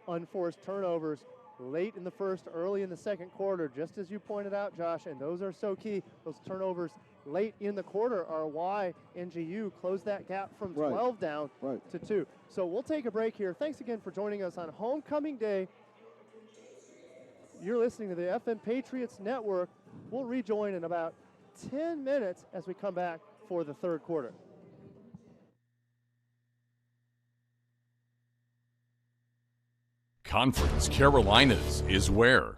unforced turnovers late in the first, early in the second quarter, just as you pointed out, Josh, and those are so key. Those turnovers late in the quarter are why NGU closed that gap from 12 down to 2. So we'll take a break here. Thanks again for joining us on Homecoming Day. You're listening to the FM Patriots Network. We'll rejoin in about 10 minutes as we come back for the third quarter. Conference Carolinas is where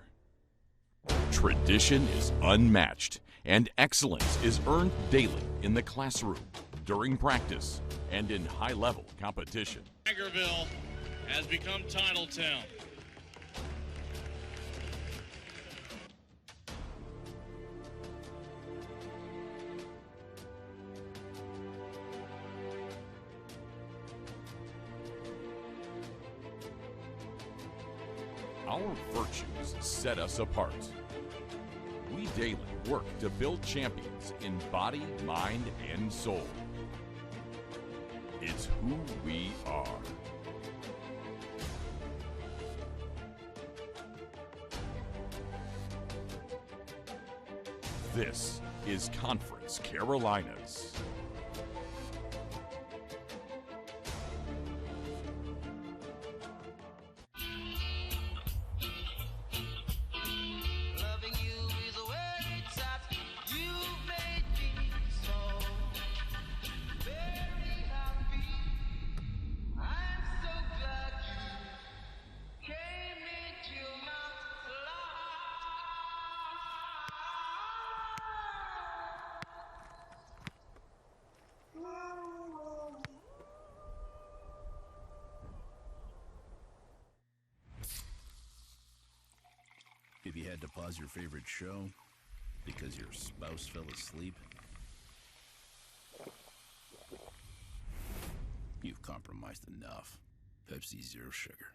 tradition is unmatched and excellence is earned daily in the classroom, during practice, and in high-level competition. Greenville has become Titletown. Our virtues set us apart. We daily work to build champions in body, mind, and soul. It's who we are. This is Conference Carolinas. If you had to pause your favorite show because your spouse fell asleep, you've compromised enough. Pepsi Zero Sugar.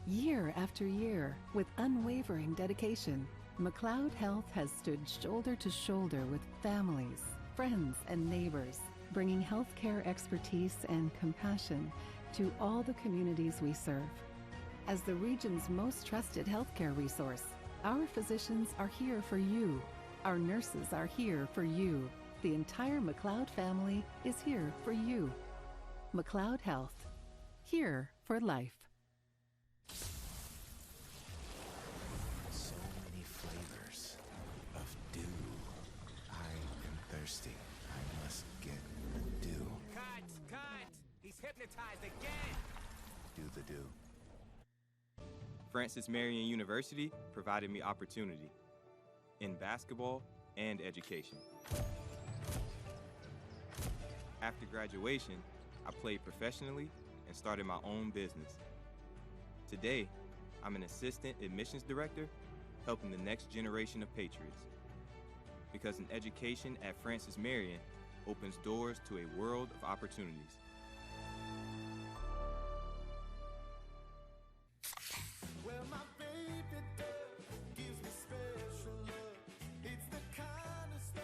Year after year, with unwavering dedication, McLeod Health has stood shoulder to shoulder with families, friends, and neighbors, bringing healthcare expertise and compassion to all the communities we serve. As the region's most trusted healthcare resource, our physicians are here for you. Our nurses are here for you. The entire McLeod family is here for you. McLeod Health, here for life. So many flavors of dew. I am thirsty. I must get the dew. Cut! He's hypnotized again! Do the dew. Francis Marion University provided me opportunity in basketball and education. After graduation, I played professionally and started my own business. Today, I'm an assistant admissions director helping the next generation of Patriots. Because an education at Francis Marion opens doors to a world of opportunities.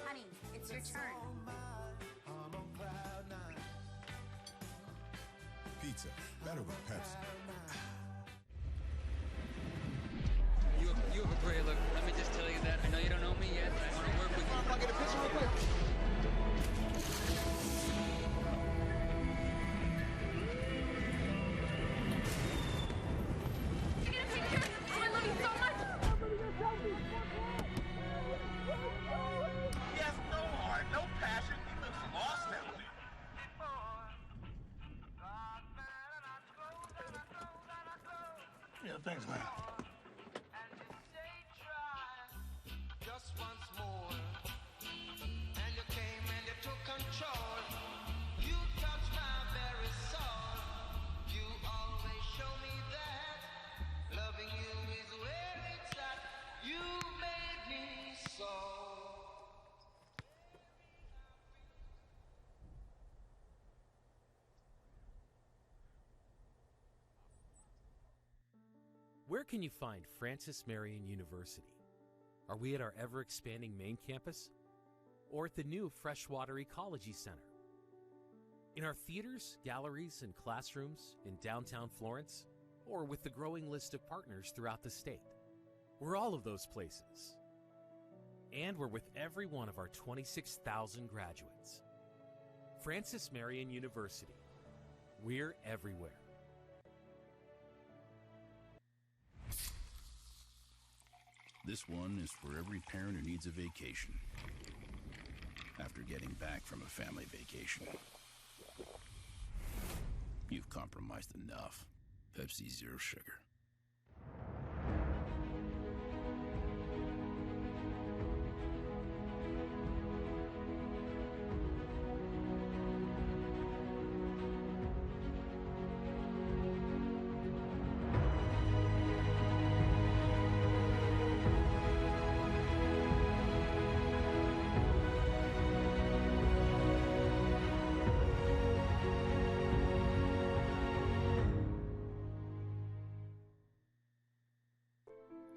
Honey, it's your turn. Pizza, better with Pepsi. Yeah, thanks, man. Just once more, and you came and you took control. You touched my very soul. You always show me that loving you is where it's at. You made me so. Where can you find Francis Marion University? Are we at our ever-expanding main campus? Or at the new Freshwater Ecology Center? In our theaters, galleries, and classrooms in downtown Florence? Or with the growing list of partners throughout the state? We're all of those places. And we're with every one of our 26,000 graduates. Francis Marion University. We're everywhere. This one is for every parent who needs a vacation after getting back from a family vacation. You've compromised enough. Pepsi Zero Sugar.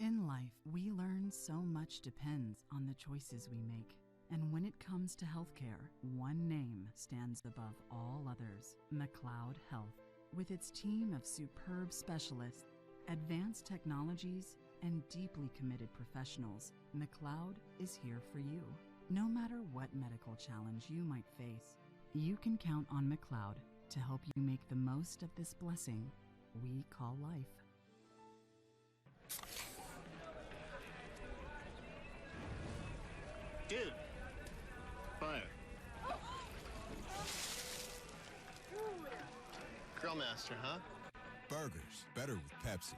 In life, we learn so much depends on the choices we make. And when it comes to healthcare, one name stands above all others: McLeod Health. With its team of superb specialists, advanced technologies, and deeply committed professionals, McLeod is here for you. No matter what medical challenge you might face, you can count on McLeod to help you make the most of this blessing we call life. Dude, fire. Grill master, huh? Burgers, better with Pepsi.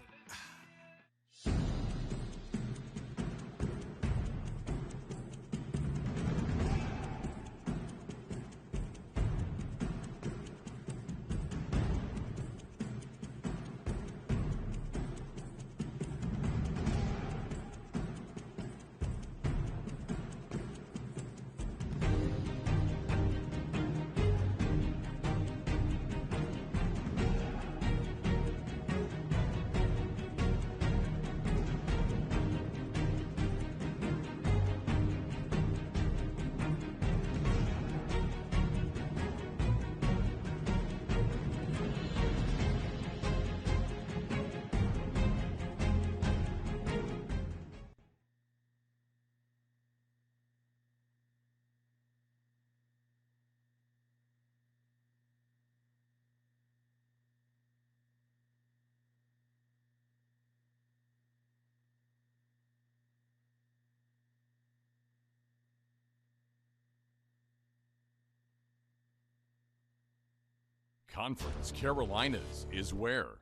Conference Carolinas is where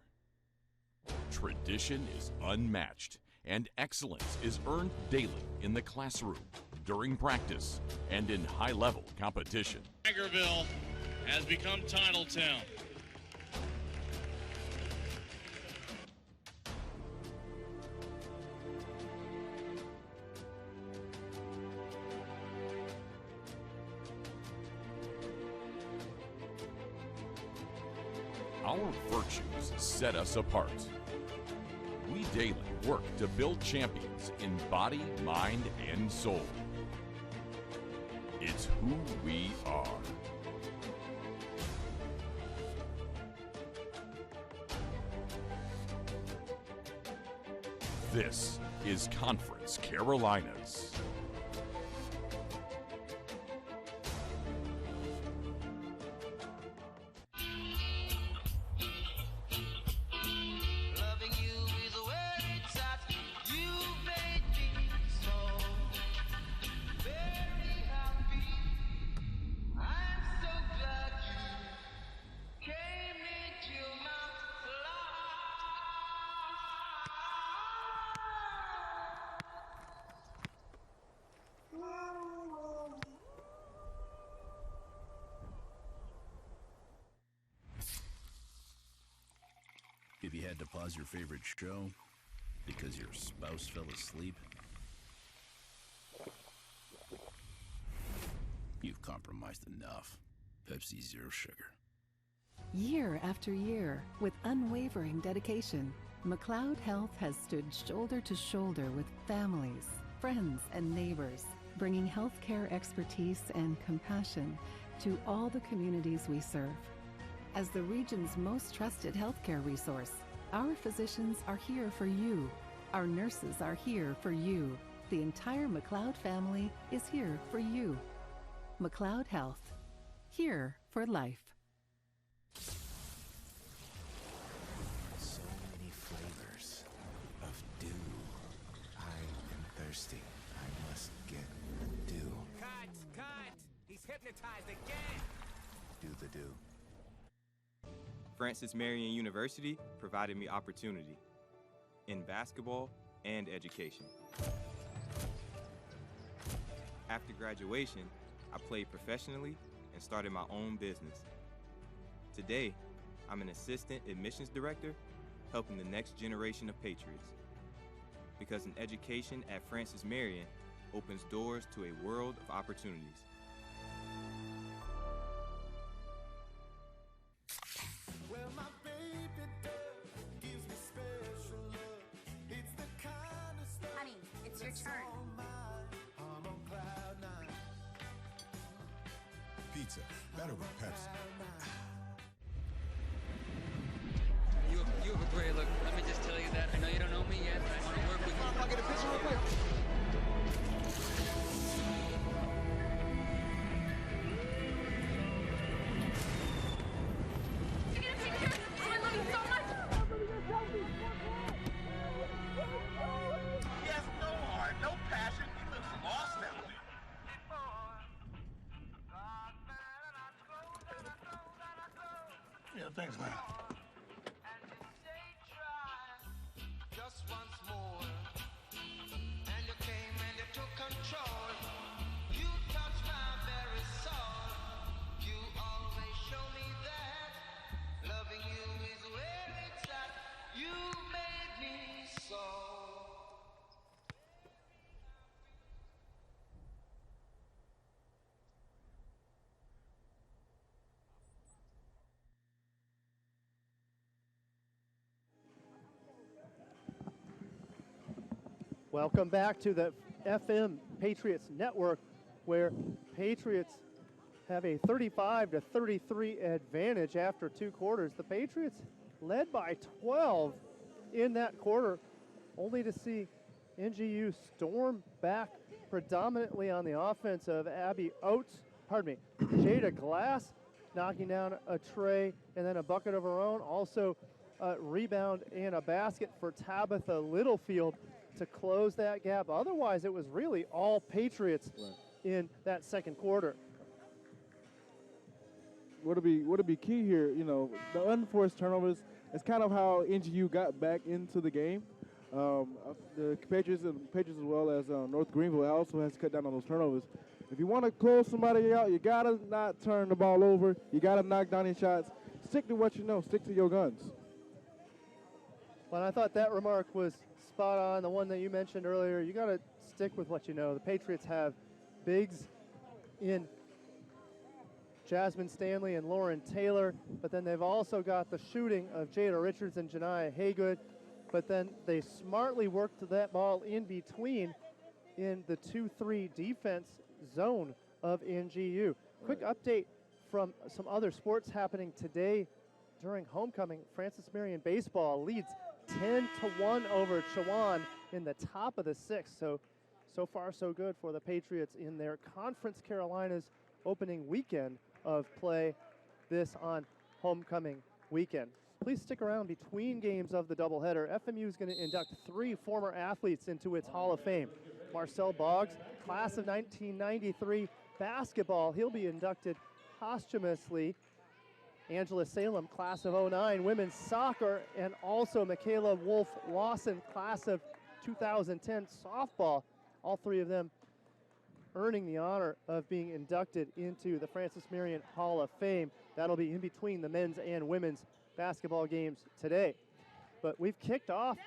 tradition is unmatched and excellence is earned daily in the classroom, during practice, and in high-level competition. Tigerville has become Titletown. Our virtues set us apart. We daily work to build champions in body, mind, and soul. It's who we are. This is Conference Carolinas. had to pause your favorite show because your spouse fell asleep? You've compromised enough. Pepsi Zero Sugar. Year after year, with unwavering dedication, McLeod Health has stood shoulder to shoulder with families, friends, and neighbors, bringing healthcare expertise and compassion to all the communities we serve. As the region's most trusted healthcare resource, our physicians are here for you. Our nurses are here for you. The entire McLeod family is here for you. McLeod Health, here for life. So many flavors of dew. I am thirsty. I must get the dew. Cut! He's hypnotized again! Do the dew. Francis Marion University provided me opportunity in basketball and education. After graduation, I played professionally and started my own business. Today, I'm an assistant admissions director helping the next generation of Patriots. Because an education at Francis Marion opens doors to a world of opportunities. Honey, it's your turn. Pizza, better with Pepsi. You have a great look. Let me just tell you that. I know you don't know me yet, but I want to work with you. I'll get a picture real quick. He has no heart, no passion. He looks lost out there. Yeah, thanks, man. Just once more, and you came and you took control. You touched my very soul. You always show me that loving you is where it's at. You made me so. Welcome back to the FM Patriots Network, where Patriots have a 35-33 advantage after two quarters. The Patriots led by 12 in that quarter, only to see NGU storm back predominantly on the offense of Jada Glass knocking down a tray and then a bucket of her own. Also a rebound and a basket for Tabitha Littlefield to close that gap. Otherwise, it was really all Patriots in that second quarter. What'll be key here, the unforced turnovers is kind of how NGU got back into the game. The Patriots as well as North Greenville also has cut down on those turnovers. If you want to close somebody out, you got to not turn the ball over. You got to knock down your shots. Stick to what you know. Stick to your guns. Well, I thought that remark was spot on, the one that you mentioned earlier. You got to stick with what you know. The Patriots have bigs in Jasmine Stanley and Lauren Taylor, but then they've also got the shooting of Jada Richards and Janiyah Haygood, but then they smartly worked that ball in between in the 2-3 defense zone of NGU. Quick update from some other sports happening today during homecoming. Francis Marion baseball leads 10-1 over Chowan in the top of the sixth. So far so good for the Patriots in their Conference Carolinas opening weekend of play, this on homecoming weekend. Please stick around between games of the doubleheader. FMU is going to induct 3 former athletes into its Hall of Fame. Marcel Boggs, class of 1993 basketball. He'll be inducted posthumously. Angela Salem, class of 09 women's soccer, and also Michaela Wolf-Lawson, class of 2010 softball. All 3 of them earning the honor of being inducted into the Francis Marion Hall of Fame. That'll be in between the men's and women's basketball games today. But we've kicked off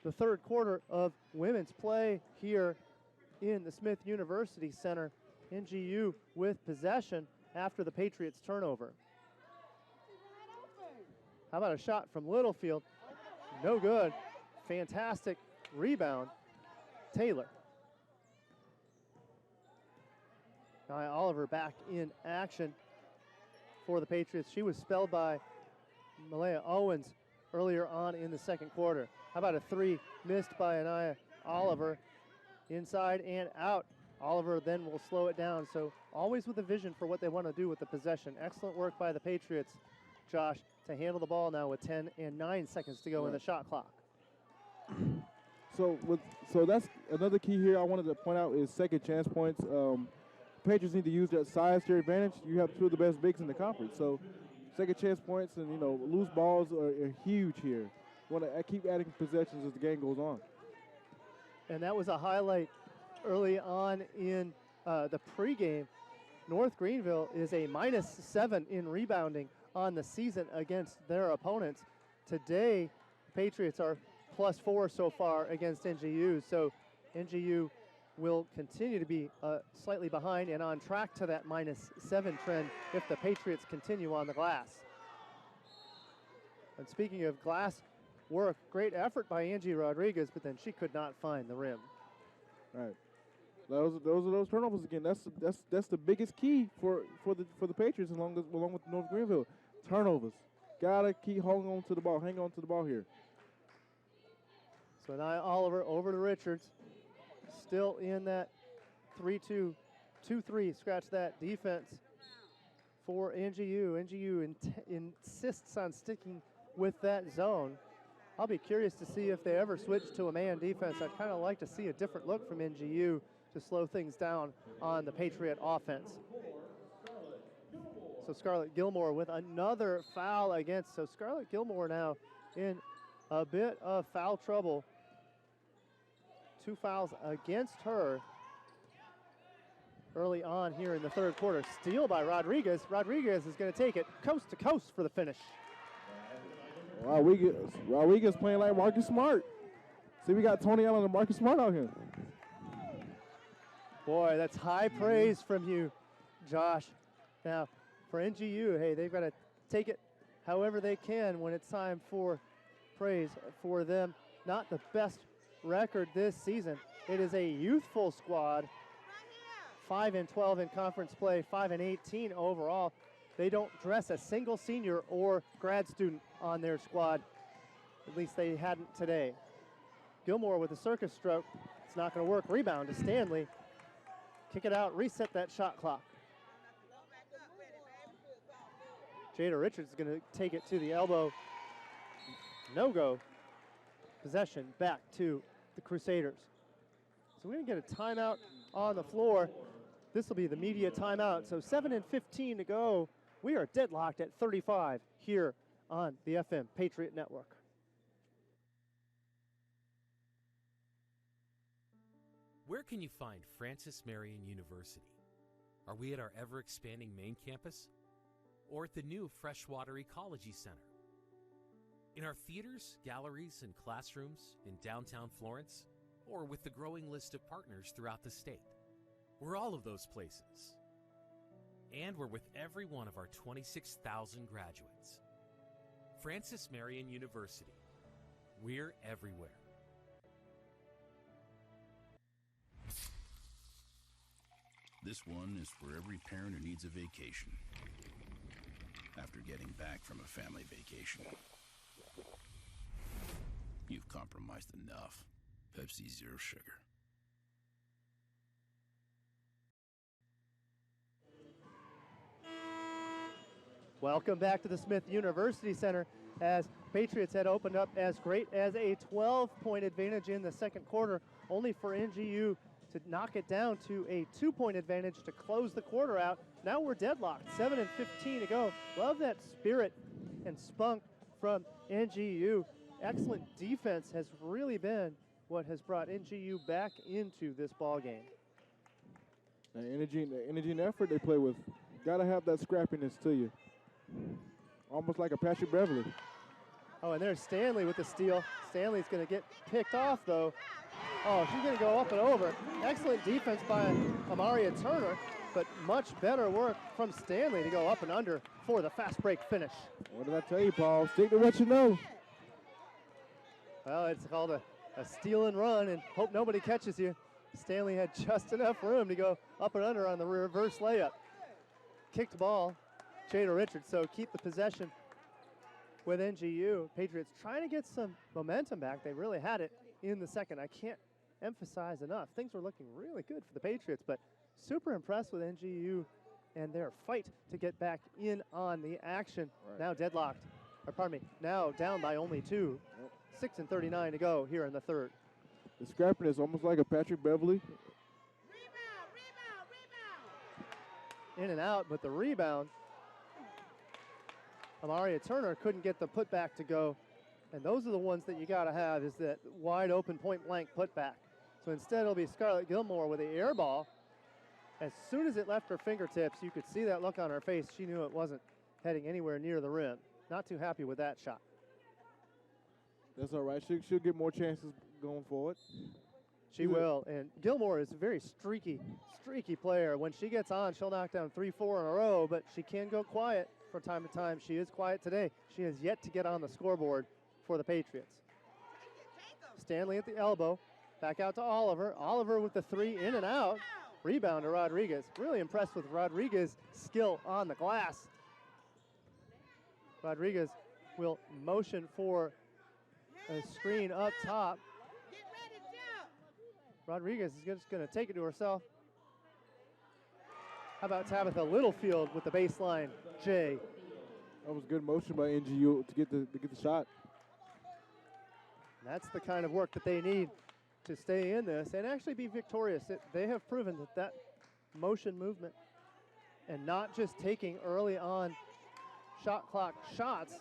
the third quarter of women's play here in the Smith University Center. NGU with possession after the Patriots turnover. How about a shot from Littlefield? No good. Fantastic rebound. Taylor. Nia Oliver back in action for the Patriots. She was spelled by Malaya Owens earlier on in the second quarter. How about a three missed by Nia Oliver? Inside and out. Oliver then will slow it down. So always with a vision for what they want to do with the possession. Excellent work by the Patriots, Josh, to handle the ball now with 10 and 9 seconds to go in the shot clock. So that's another key here I wanted to point out is second chance points. Patriots need to use that size to their advantage. You have two of the best bigs in the conference. So second chance points and, loose balls are huge here. You want to keep adding possessions as the game goes on. And that was a highlight early on in the pregame. North Greenville is a -7 in rebounding on the season against their opponents. Today, Patriots are +4 so far against NGU. So NGU will continue to be slightly behind and on track to that -7 trend if the Patriots continue on the glass. And speaking of glass work, great effort by Angie Rodriguez, but then she could not find the rim. Right. Those are those turnovers again. That's the biggest key for the Patriots along with North Greenville. Turnovers. Gotta keep hang on to the ball here. So now Oliver over to Richards. Still in that 3-2, 2-3, scratch that defense for NGU. NGU insists on sticking with that zone. I'll be curious to see if they ever switch to a man defense. I'd kind of like to see a different look from NGU to slow things down on the Patriot offense. So Scarlett Gilmore with another foul against. So Scarlett Gilmore now in a bit of foul trouble. 2 fouls against her early on here in the third quarter. Steal by Rodriguez. Rodriguez is going to take it coast to coast for the finish. Rodriguez playing like Marcus Smart. See, we got Tony Allen and Marcus Smart out here. Boy, that's high praise from you, Josh. Now, for NGU, hey, they've got to take it however they can when it's time for praise for them. Not the best record this season. It is a youthful squad. 5-12 in conference play, 5-18 overall. They don't dress a single senior or grad student on their squad. At least they hadn't today. Gilmore with a circus stroke. It's not going to work. Rebound to Stanley. Kick it out, reset that shot clock. Jada Richards is going to take it to the elbow. No go. Possession back to the Crusaders. So we're going to get a timeout on the floor. This will be the media timeout. So 7:15 to go. We are deadlocked at 35 here on the FM Patriot Network. Where can you find Francis Marion University? Are we at our ever-expanding main campus? Or at the new Freshwater Ecology Center? In our theaters, galleries, and classrooms in downtown Florence? Or with the growing list of partners throughout the state? We're all of those places. And we're with every one of our 26,000 graduates. Francis Marion University. We're everywhere. This one is for every parent who needs a vacation after getting back from a family vacation. You've compromised enough. Pepsi Zero Sugar. Welcome back to the Smith University Center as Patriots had opened up as great as a 12-point advantage in the second quarter, only for NGU to knock it down to a 2-point advantage to close the quarter out. Now we're deadlocked, 7:15 to go. Love that spirit and spunk from NGU. Excellent defense has really been what has brought NGU back into this ball game. The energy and effort they play with. Gotta have that scrappiness to you. Almost like a Patrick Beverly. Oh, and there's Stanley with the steal. Stanley's going to get picked off, though. Oh, she's going to go up and over. Excellent defense by Amaria Turner, but much better work from Stanley to go up and under for the fast break finish. What did I tell you, Paul? Stick to what you know. Well, it's called a steal and run, and hope nobody catches you. Stanley had just enough room to go up and under on the reverse layup. Kicked ball, Jada Richards, so keep the possession with NGU. Patriots trying to get some momentum back. They really had it in the second. I can't emphasize enough. Things were looking really good for the Patriots, but super impressed with NGU and their fight to get back in on the action. Right. Now deadlocked, or pardon me, now down by only 2. 6:39 to go here in the third. The scrapping is almost like a Patrick Beverly. In and out, but the rebound, Amaria Turner couldn't get the putback to go, and those are the ones that you got to have, is that wide open point blank putback. So instead it'll be Scarlett Gilmore with the air ball. As soon as it left her fingertips, you could see that look on her face. She knew it wasn't heading anywhere near the rim. Not too happy with that shot. That's all right. She'll get more chances going forward. She will, and Gilmore is a very streaky player. When she gets on, she'll knock down 3-4 in a row, but she can go quiet from time to time. She is quiet today. She has yet to get on the scoreboard for the Patriots. Stanley at the elbow, back out to Oliver. Oliver with the 3, in and out. Rebound to Rodriguez. Really impressed with Rodriguez's skill on the glass. Rodriguez will motion for a screen up top. Rodriguez is just going to take it to herself. How about Tabitha Littlefield with the baseline, Jay? That was good motion by NGU to get the shot. That's the kind of work that they need to stay in this and actually be victorious. They have proven that motion movement and not just taking early on shot clock shots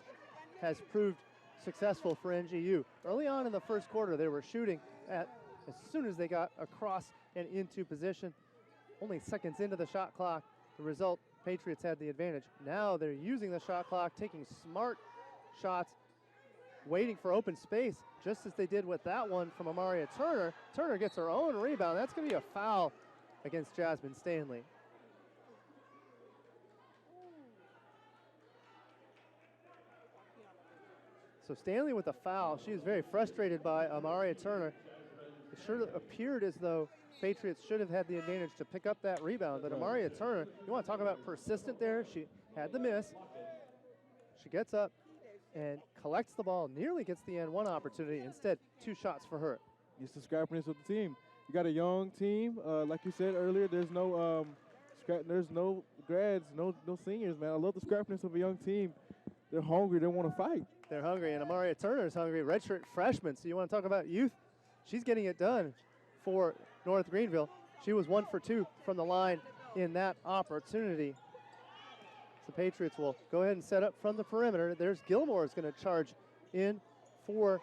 has proved successful for NGU. Early on in the first quarter, they were shooting at as soon as they got across and into position. Only seconds into the shot clock, the result, Patriots had the advantage. Now they're using the shot clock, taking smart shots, waiting for open space, just as they did with that one from Amaria Turner. Turner gets her own rebound. That's going to be a foul against Jasmine Stanley. So Stanley with a foul. She is very frustrated by Amaria Turner. It sure appeared as though Patriots should have had the advantage to pick up that rebound, but Amaria Turner, you want to talk about persistent there? She had the miss. She gets up and collects the ball, nearly gets the N1 opportunity. Instead, 2 shots for her. It's the scrappiness of the team. You got a young team, like you said earlier. There's no grads, no seniors, man. I love the scrappiness of a young team. They're hungry. They want to fight. They're hungry, and Amaria Turner's hungry. Redshirt freshman. So you want to talk about youth? She's getting it done for North Greenville. She was 1 for 2 from the line in that opportunity. The Patriots will go ahead and set up from the perimeter. There's Gilmore is going to charge in for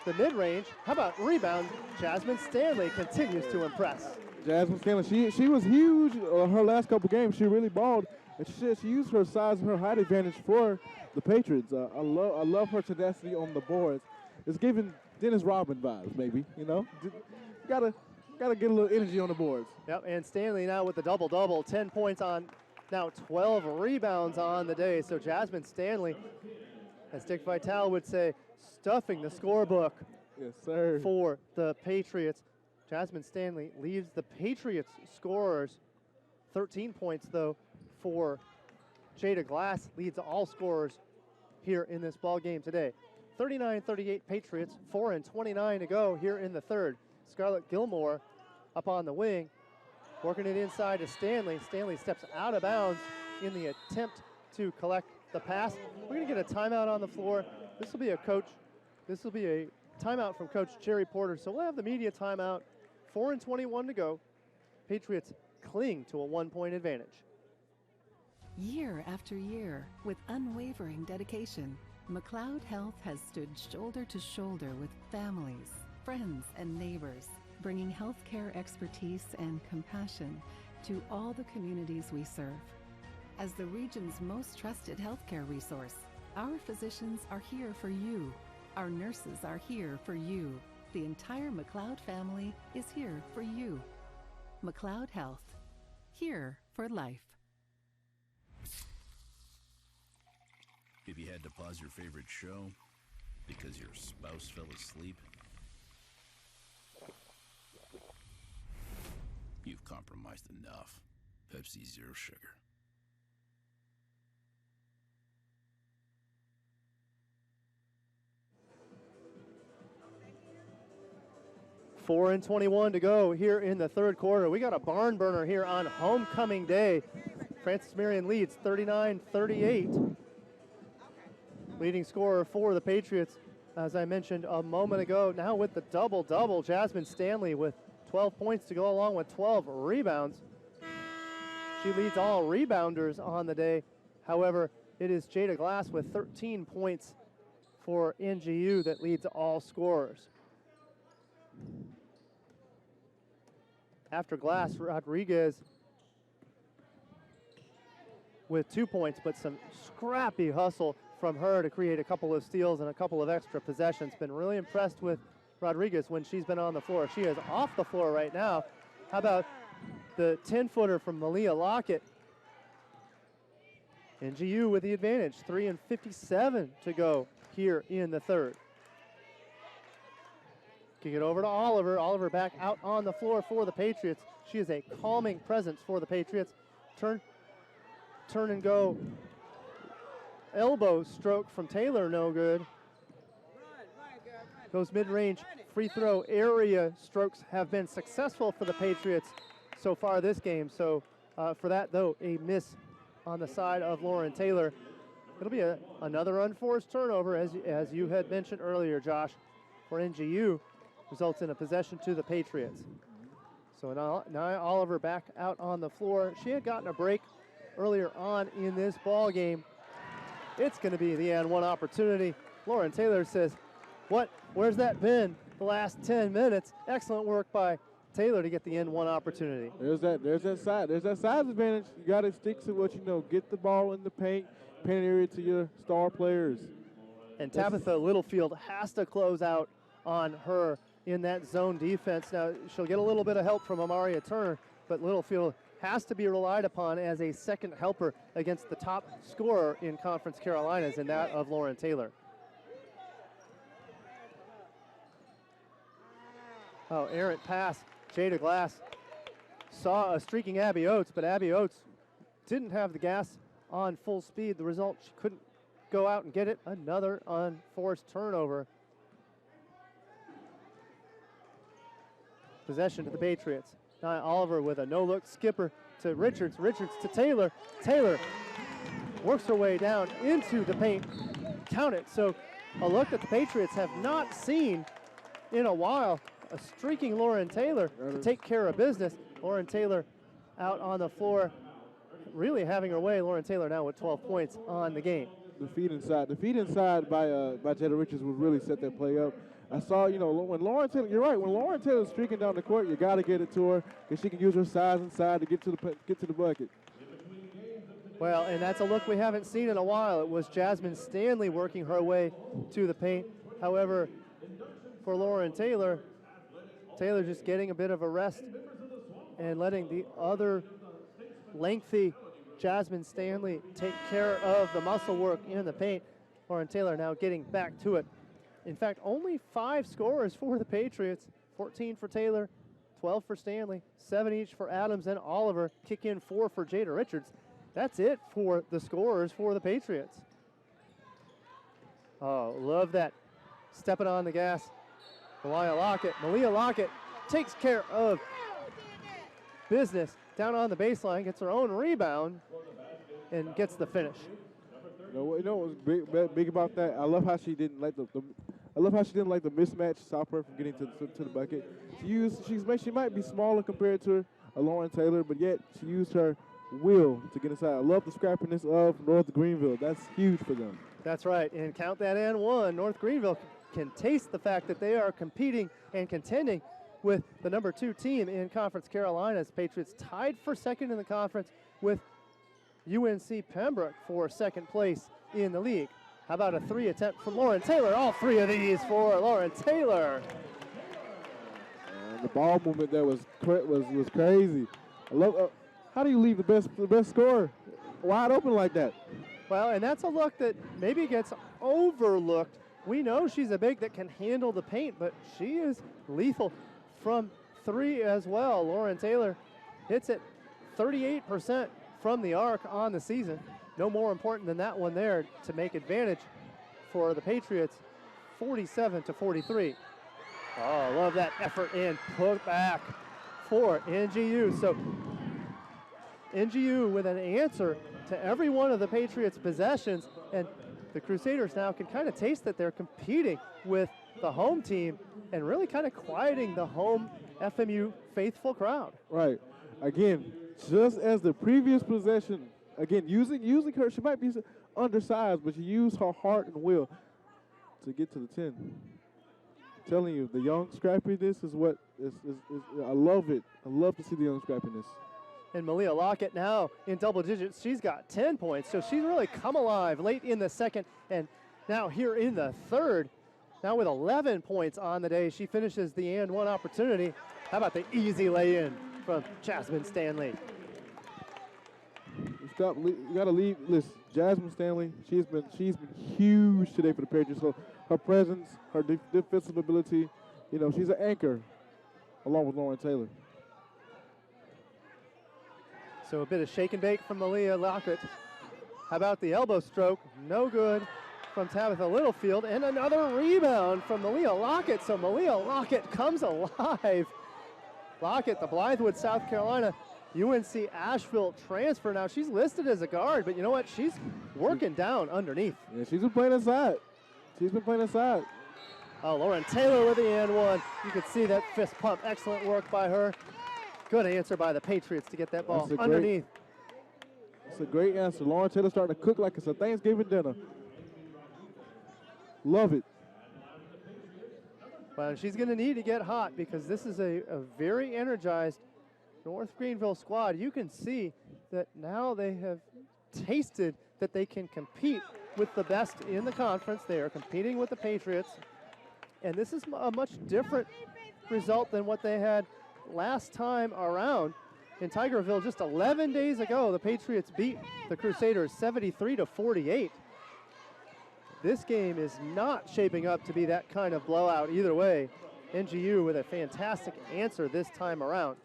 the mid-range. How about rebound? Jasmine Stanley continues to impress. Jasmine Stanley, she was huge her last couple games. She really balled, and she used her size and her height advantage for the Patriots. I love her tenacity on the boards. It's giving Dennis Rodman vibes, maybe. You know, gotta get a little energy on the boards. Yep, and Stanley now with the double-double, 10 points on, now 12 rebounds on the day. So Jasmine Stanley, as Dick Vitale would say, stuffing the scorebook. Yes, sir. For the Patriots. Jasmine Stanley leads the Patriots scorers. 13 points, though, for Jada Glass, leads all scorers here in this ball game today. 39-38 Patriots, 4:29 to go here in the third. Scarlett Gilmore up on the wing, working it inside to Stanley. Stanley steps out of bounds in the attempt to collect the pass. We're going to get a timeout on the floor. This will be a timeout from Coach Jerry Porter. So we'll have the media timeout. 4:21 to go. Patriots cling to a 1-point advantage. Year after year, with unwavering dedication, McLeod Health has stood shoulder to shoulder with families, friends, and neighbors, bringing healthcare expertise and compassion to all the communities we serve. As the region's most trusted healthcare resource, Our physicians are here for you. Our nurses are here for you. The entire McLeod family is here for you. McLeod Health, here for life. If you had to pause your favorite show because your spouse fell asleep, you've compromised enough. Pepsi Zero Sugar. 4:21 to go here in the third quarter. We got a barn burner here on homecoming day. Francis Marion leads 39-38. Leading scorer for the Patriots, as I mentioned a moment ago, now with the double-double, Jasmine Stanley with 12 points to go along with 12 rebounds. She leads all rebounders on the day. However, it is Jada Glass with 13 points for NGU that leads all scorers. After Glass, Rodriguez with 2 points, but some scrappy hustle from her to create a couple of steals and a couple of extra possessions. Been really impressed with Rodriguez when she's been on the floor. She is off the floor right now. How about the 10-footer from Malia Lockett? NGU with the advantage, 3:57 to go here in the third. Kick it over to Oliver. Oliver back out on the floor for the Patriots. She is a calming presence for the Patriots. Turn and go. Elbow stroke from Taylor, no good. Those mid-range free throw area strokes have been successful for the Patriots so far this game. So for that, though, a miss on the side of Lauren Taylor. It'll be another unforced turnover, as you had mentioned earlier, Josh, for NGU. Results in a possession to the Patriots. So now Oliver back out on the floor. She had gotten a break earlier on in this ball game. It's going to be the and one opportunity. Lauren Taylor says, where's that been the last 10 minutes? Excellent work by Taylor to get the N1 opportunity. There's that size advantage. You got to stick to what you know. Get the ball in the paint area to your star players. And Tabitha Littlefield has to close out on her in that zone defense. Now, she'll get a little bit of help from Amaria Turner, but Littlefield has to be relied upon as a second helper against the top scorer in Conference Carolinas, and that of Lauren Taylor. Oh, errant pass. Jada Glass saw a streaking Abby Oates, but Abby Oates didn't have the gas on full speed. The result, she couldn't go out and get it. Another unforced turnover. Possession to the Patriots. Now Oliver with a no-look skipper to Richards. Richards to Taylor. Taylor works her way down into the paint. Count it. So a look that the Patriots have not seen in a while. A streaking Lauren Taylor to take care of business. Lauren Taylor out on the floor, really having her way. Lauren Taylor now with 12 points on the game. The feed inside by Jada Richards would really set that play up. I saw, when Lauren Taylor, you're right, when Lauren Taylor's streaking down the court, you got to get it to her because she can use her size inside to get to the bucket. Well, and that's a look we haven't seen in a while. It was Jasmine Stanley working her way to the paint. However, for Lauren Taylor just getting a bit of a rest and letting the other lengthy Jasmine Stanley take care of the muscle work in the paint. Lauren Taylor now getting back to it. In fact, only 5 scorers for the Patriots. 14 for Taylor, 12 for Stanley, 7 each for Adams and Oliver. Kick in 4 for Jada Richards. That's it for the scorers for the Patriots. Oh, love that. Stepping on the gas. Malia Lockett takes care of business down on the baseline, gets her own rebound, and gets the finish. You know what was big about that? I love how she didn't let the mismatch stop her from getting to the bucket. She might be smaller compared to Lauren Taylor, but yet she used her will to get inside. I love the scrappiness of North Greenville. That's huge for them. That's right, and count that and one. North Greenville can taste the fact that they are competing and contending with the number 2 team in Conference Carolinas. Patriots tied for second in the conference with UNC Pembroke for second place in the league. How about a 3 attempt from Lauren Taylor? All 3 of these for Lauren Taylor. And the ball movement there was crazy. I love. How do you leave the best scorer wide open like that? Well, and that's a look that maybe gets overlooked. We know she's a big that can handle the paint, but she is lethal from 3 as well. Lauren Taylor hits it 38% from the arc on the season. No more important than that one there to make advantage for the Patriots, 47-43. Oh, love that effort and put back for NGU. So NGU with an answer to every one of the Patriots' possessions, and the Crusaders now can kind of taste that they're competing with the home team and really kind of quieting the home FMU faithful crowd. Right. Again, just as the previous possession, again, using her, she might be undersized, but she used her heart and will to get to the 10. I'm telling you, the young scrappiness is what is I love it. I love to see the young scrappiness. And Malia Lockett now in double digits. She's got 10 points, so she's really come alive late in the second and now here in the third. Now with 11 points on the day, she finishes the and one opportunity. How about the easy lay-in from Jasmine Stanley? You got to leave. Listen, Jasmine Stanley, she's been huge today for the Patriots. So her presence, her defensive ability, she's an anchor along with Lauren Taylor. So a bit of shake and bake from Malia Lockett. How about the elbow stroke? No good from Tabitha Littlefield. And another rebound from Malia Lockett. So Malia Lockett comes alive. Lockett, the Blythewood, South Carolina, UNC Asheville transfer. Now she's listed as a guard, but you know what? She's working down underneath. Yeah, she's been playing inside. Oh, Lauren Taylor with the and one. You can see that fist pump. Excellent work by her. Good answer by the Patriots to get that ball underneath. It's a great answer. Lauren Taylor starting to cook like it's a Thanksgiving dinner. Love it. Well, she's going to need to get hot because this is a very energized North Greenville squad. You can see that now they have tasted that they can compete with the best in the conference. They are competing with the Patriots. And this is a much different result than what they had last time around. In Tigerville just 11 days ago, the Patriots beat the Crusaders 73-48. This game is not shaping up to be that kind of blowout either way. NGU with a fantastic answer this time around.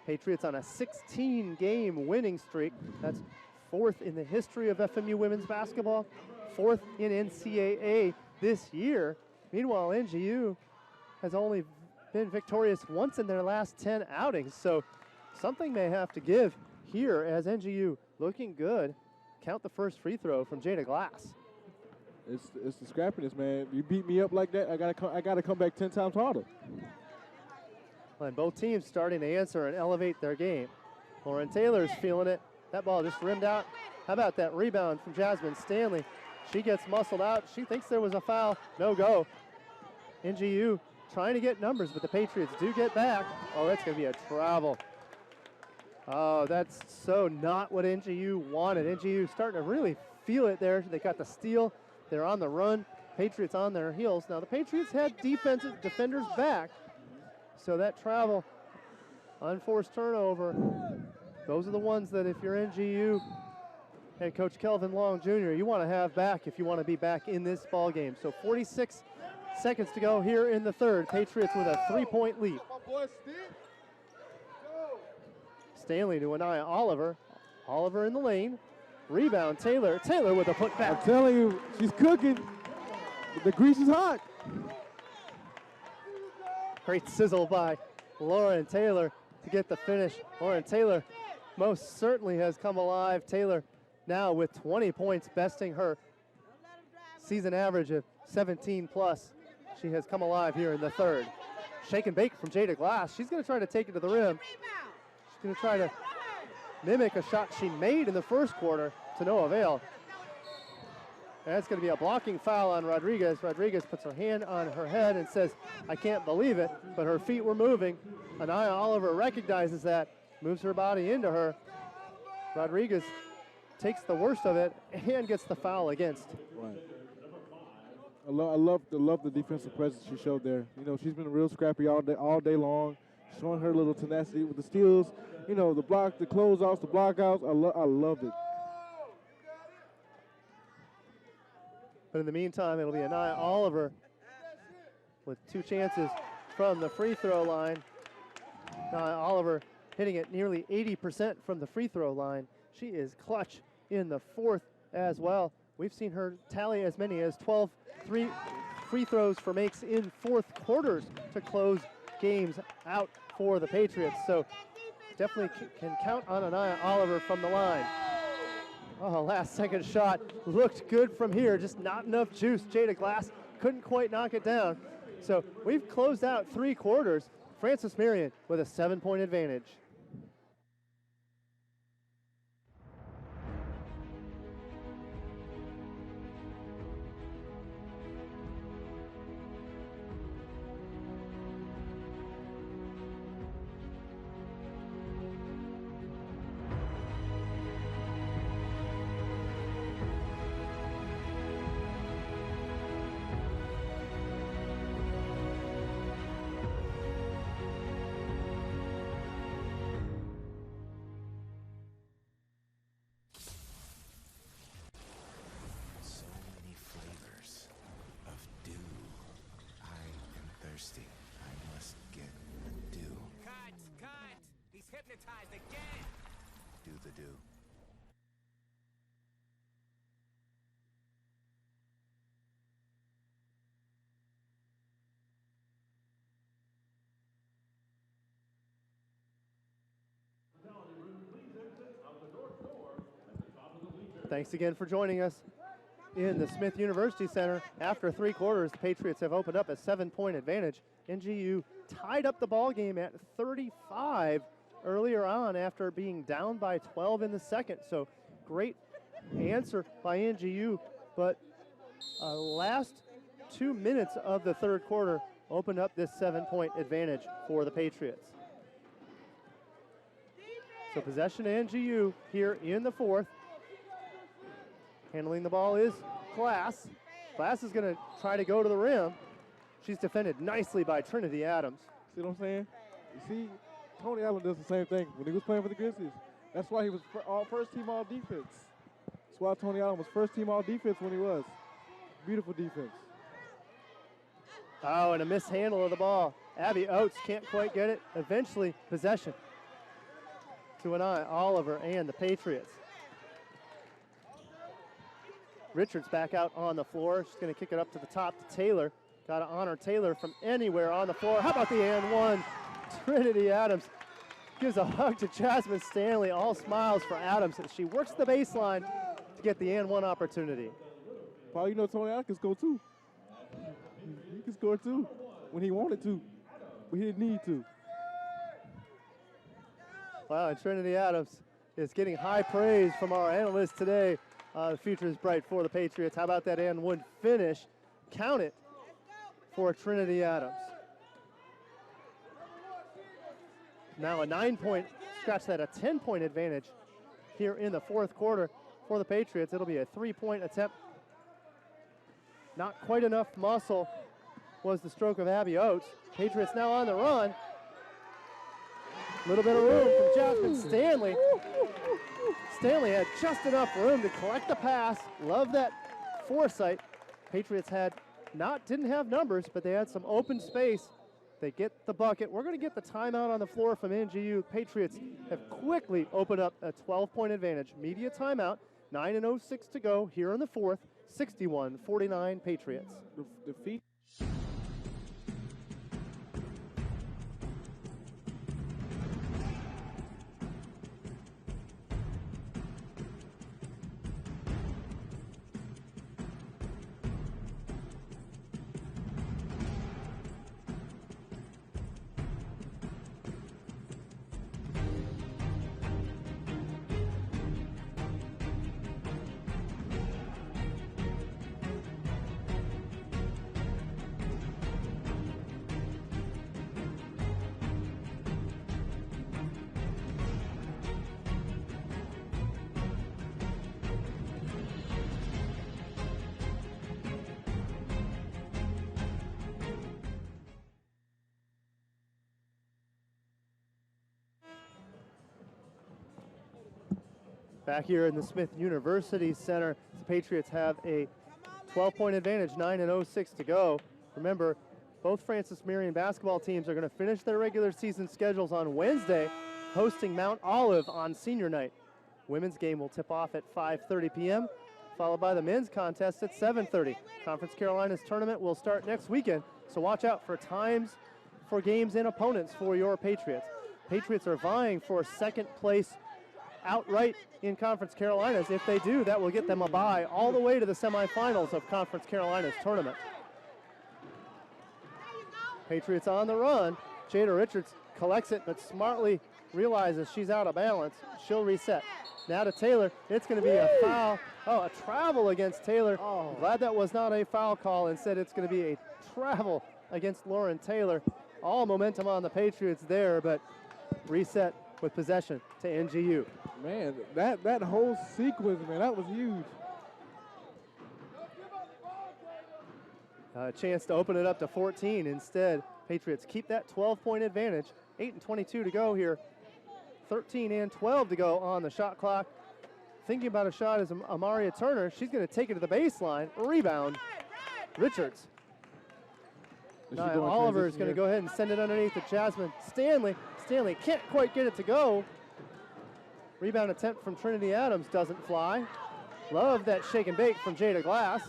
Patriots on a 16-game winning streak. That's 4th in the history of FMU women's basketball, 4th in NCAA this year. Meanwhile, NGU has only been victorious once in their last 10 outings, so something may have to give here as NGU looking good. Count the first free throw from Jada Glass. It's the scrappiness, man. You beat me up like that, I gotta come back 10 times harder. And both teams starting to answer and elevate their game. Lauren Taylor's feeling it. That ball just rimmed out. How about that rebound from Jasmine Stanley? She gets muscled out. She thinks there was a foul. No go. NGU trying to get numbers, but the Patriots do get back. Oh, that's going to be a travel. Oh, that's so not what NGU wanted. NGU starting to really feel it there. They got the steal. They're on the run. Patriots on their heels. Now, the Patriots had defenders back. So that travel, unforced turnover, those are the ones that if you're NGU and Coach Kelvin Long Jr., you want to have back if you want to be back in this ball game. So 46 seconds to go here in the third. Patriots with a 3-point lead. Stanley to Anaya Oliver. Oliver in the lane. Rebound, Taylor. Taylor with a putback. I'm telling you, she's cooking. The grease is hot. Great sizzle by Lauren Taylor to get the finish. Lauren Taylor most certainly has come alive. Taylor now with 20 points, besting her season average of 17 plus. She has come alive here in the third. Shake and bake from Jada Glass. She's going to try to take it to the rim. She's going to try to mimic a shot she made in the first quarter to no avail. That's going to be a blocking foul on Rodriguez. Rodriguez puts her hand on her head and says, I can't believe it, but her feet were moving. Anaya Oliver recognizes that, moves her body into her. Rodriguez takes the worst of it and gets the foul against. Right. I love the defensive presence she showed there. You know, she's been real scrappy all day long, showing her little tenacity with the steals. You know, the block, the closeouts, the blockouts. I loved it. But in the meantime, it'll be Anaya Oliver with 2 chances from the free throw line. Anaya Oliver hitting it nearly 80% from the free throw line. She is clutch in the 4th as well. We've seen her tally as many as 12 free throws for makes in 4th quarters to close games out for the Patriots. So definitely can count on Anaya Oliver from the line. Oh, last second shot looked good from here, just not enough juice. Jada Glass couldn't quite knock it down. So we've closed out 3 quarters. Francis Marion with a 7-point advantage. Hypnotized again. Do the do. Thanks again for joining us in the Smith University Center. After 3 quarters, the Patriots have opened up a 7-point advantage. NGU tied up the ball game at 35 earlier on after being down by 12 in the second. So great answer by NGU, but last 2 minutes of the 3rd quarter opened up this 7-point advantage for the Patriots. So possession to NGU here in the 4th. Handling the ball is Glass. Glass is going to try to go to the rim. She's defended nicely by Trinity Adams. See what I'm saying? You see, Tony Allen does the same thing when he was playing for the Grizzlies. That's why he was first team all defense. That's why Tony Allen was first team all defense when he was. Beautiful defense. Oh, and a mishandle of the ball. Abby Oates can't quite get it. Eventually, possession to Anaya Oliver and the Patriots. Richards back out on the floor. She's going to kick it up to the top to Taylor. Got to honor Taylor from anywhere on the floor. How about the and one? Trinity Adams gives a hug to Jasmine Stanley. All smiles for Adams as she works the baseline to get the and one opportunity. Paul, you know Tony Allen can score too. He can score too when he wanted to, but he didn't need to. Wow, and Trinity Adams is getting high praise from our analysts today. The future is bright for the Patriots. How about that and one finish? Count it for Trinity Adams. Now a 9-point, scratch that, a 10-point advantage here in the 4th quarter for the Patriots. It'll be a 3-point attempt. Not quite enough muscle was the stroke of Abby Oates. Patriots now on the run. A little bit of room from Jasmine Stanley. Stanley had just enough room to collect the pass. Love that foresight. Patriots didn't have numbers, but they had some open space. They get the bucket. We're going to get the timeout on the floor from NGU. Patriots have quickly opened up a 12-point advantage. Media timeout, 9:06 to go here in the 4th, 61-49 Patriots. The feet. Back here in the Smith University Center, the Patriots have a 12-point advantage, 9:06 to go. Remember, both Francis Marion basketball teams are going to finish their regular season schedules on Wednesday, hosting Mount Olive on senior night. Women's game will tip off at 5:30 p.m., followed by the men's contest at 7:30. Conference Carolinas tournament will start next weekend, so watch out for times for games and opponents for your Patriots. Patriots are vying for second place outright in Conference Carolinas. If they do, that will get them a bye all the way to the semifinals of Conference Carolinas tournament. Patriots on the run. Jada Richards collects it, but smartly realizes she's out of balance. She'll reset. Now to Taylor. It's going to be a foul. Oh, a travel against Taylor. Glad that was not a foul call. Instead, it's going to be a travel against Lauren Taylor. All momentum on the Patriots there, but reset with possession to NGU. Man, that whole sequence, man, that was huge. A chance to open it up to 14. Instead, Patriots keep that 12-point advantage. 8:22 to go here. 13 and 12 to go on the shot clock. Thinking about a shot is Amaria Turner. She's going to take it to the baseline. Rebound, Richards. Now Oliver is going to go ahead and send it underneath to Jasmine Stanley. Stanley can't quite get it to go. Rebound attempt from Trinity Adams doesn't fly. Love that shake and bake from Jada Glass.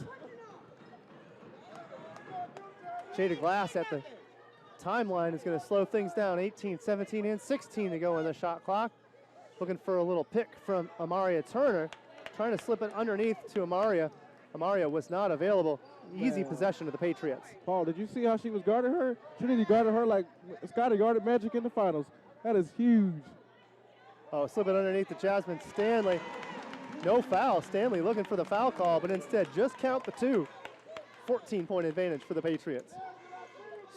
Jada Glass at the timeline is going to slow things down. 18, 17, and 16 to go in the shot clock. Looking for a little pick from Amaria Turner. Trying to slip it underneath to Amaria. Amaria was not available. Easy possession of the Patriots. Paul, did you see how she was guarding her? Trinity guarded her like Scotty guarded Magic in the finals. That is huge. Oh, slip it underneath to Jasmine Stanley. No foul. Stanley looking for the foul call, but instead just count the two. 14-point advantage for the Patriots.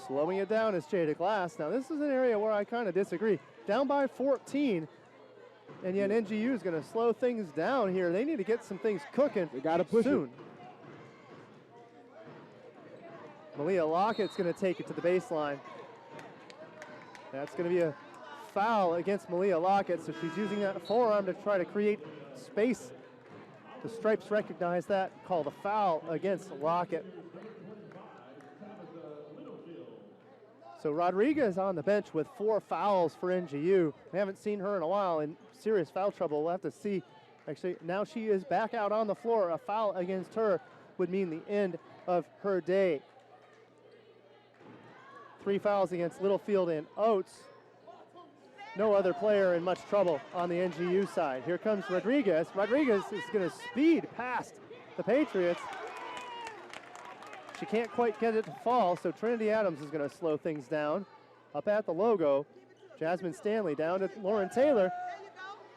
Slowing it down is Jada Glass. Now, this is an area where I kind of disagree. Down by 14, and yet NGU is going to slow things down here. They need to get some things cooking. They got to push soon. it. Malia Lockett's going to take it to the baseline. That's going to be a foul against Malia Lockett, so she's using that forearm to try to create space. The Stripes recognize that, call the foul against Lockett. So Rodriguez on the bench with 4 fouls for NGU. We haven't seen her in a while in serious foul trouble. We'll have to see. Actually, now she is back out on the floor. A foul against her would mean the end of her day. 3 fouls against Littlefield and Oates. No other player in much trouble on the NGU side. Here comes Rodriguez. Rodriguez is going to speed past the Patriots. She can't quite get it to fall, so Trinity Adams is going to slow things down. Up at the logo, Jasmine Stanley down to Lauren Taylor.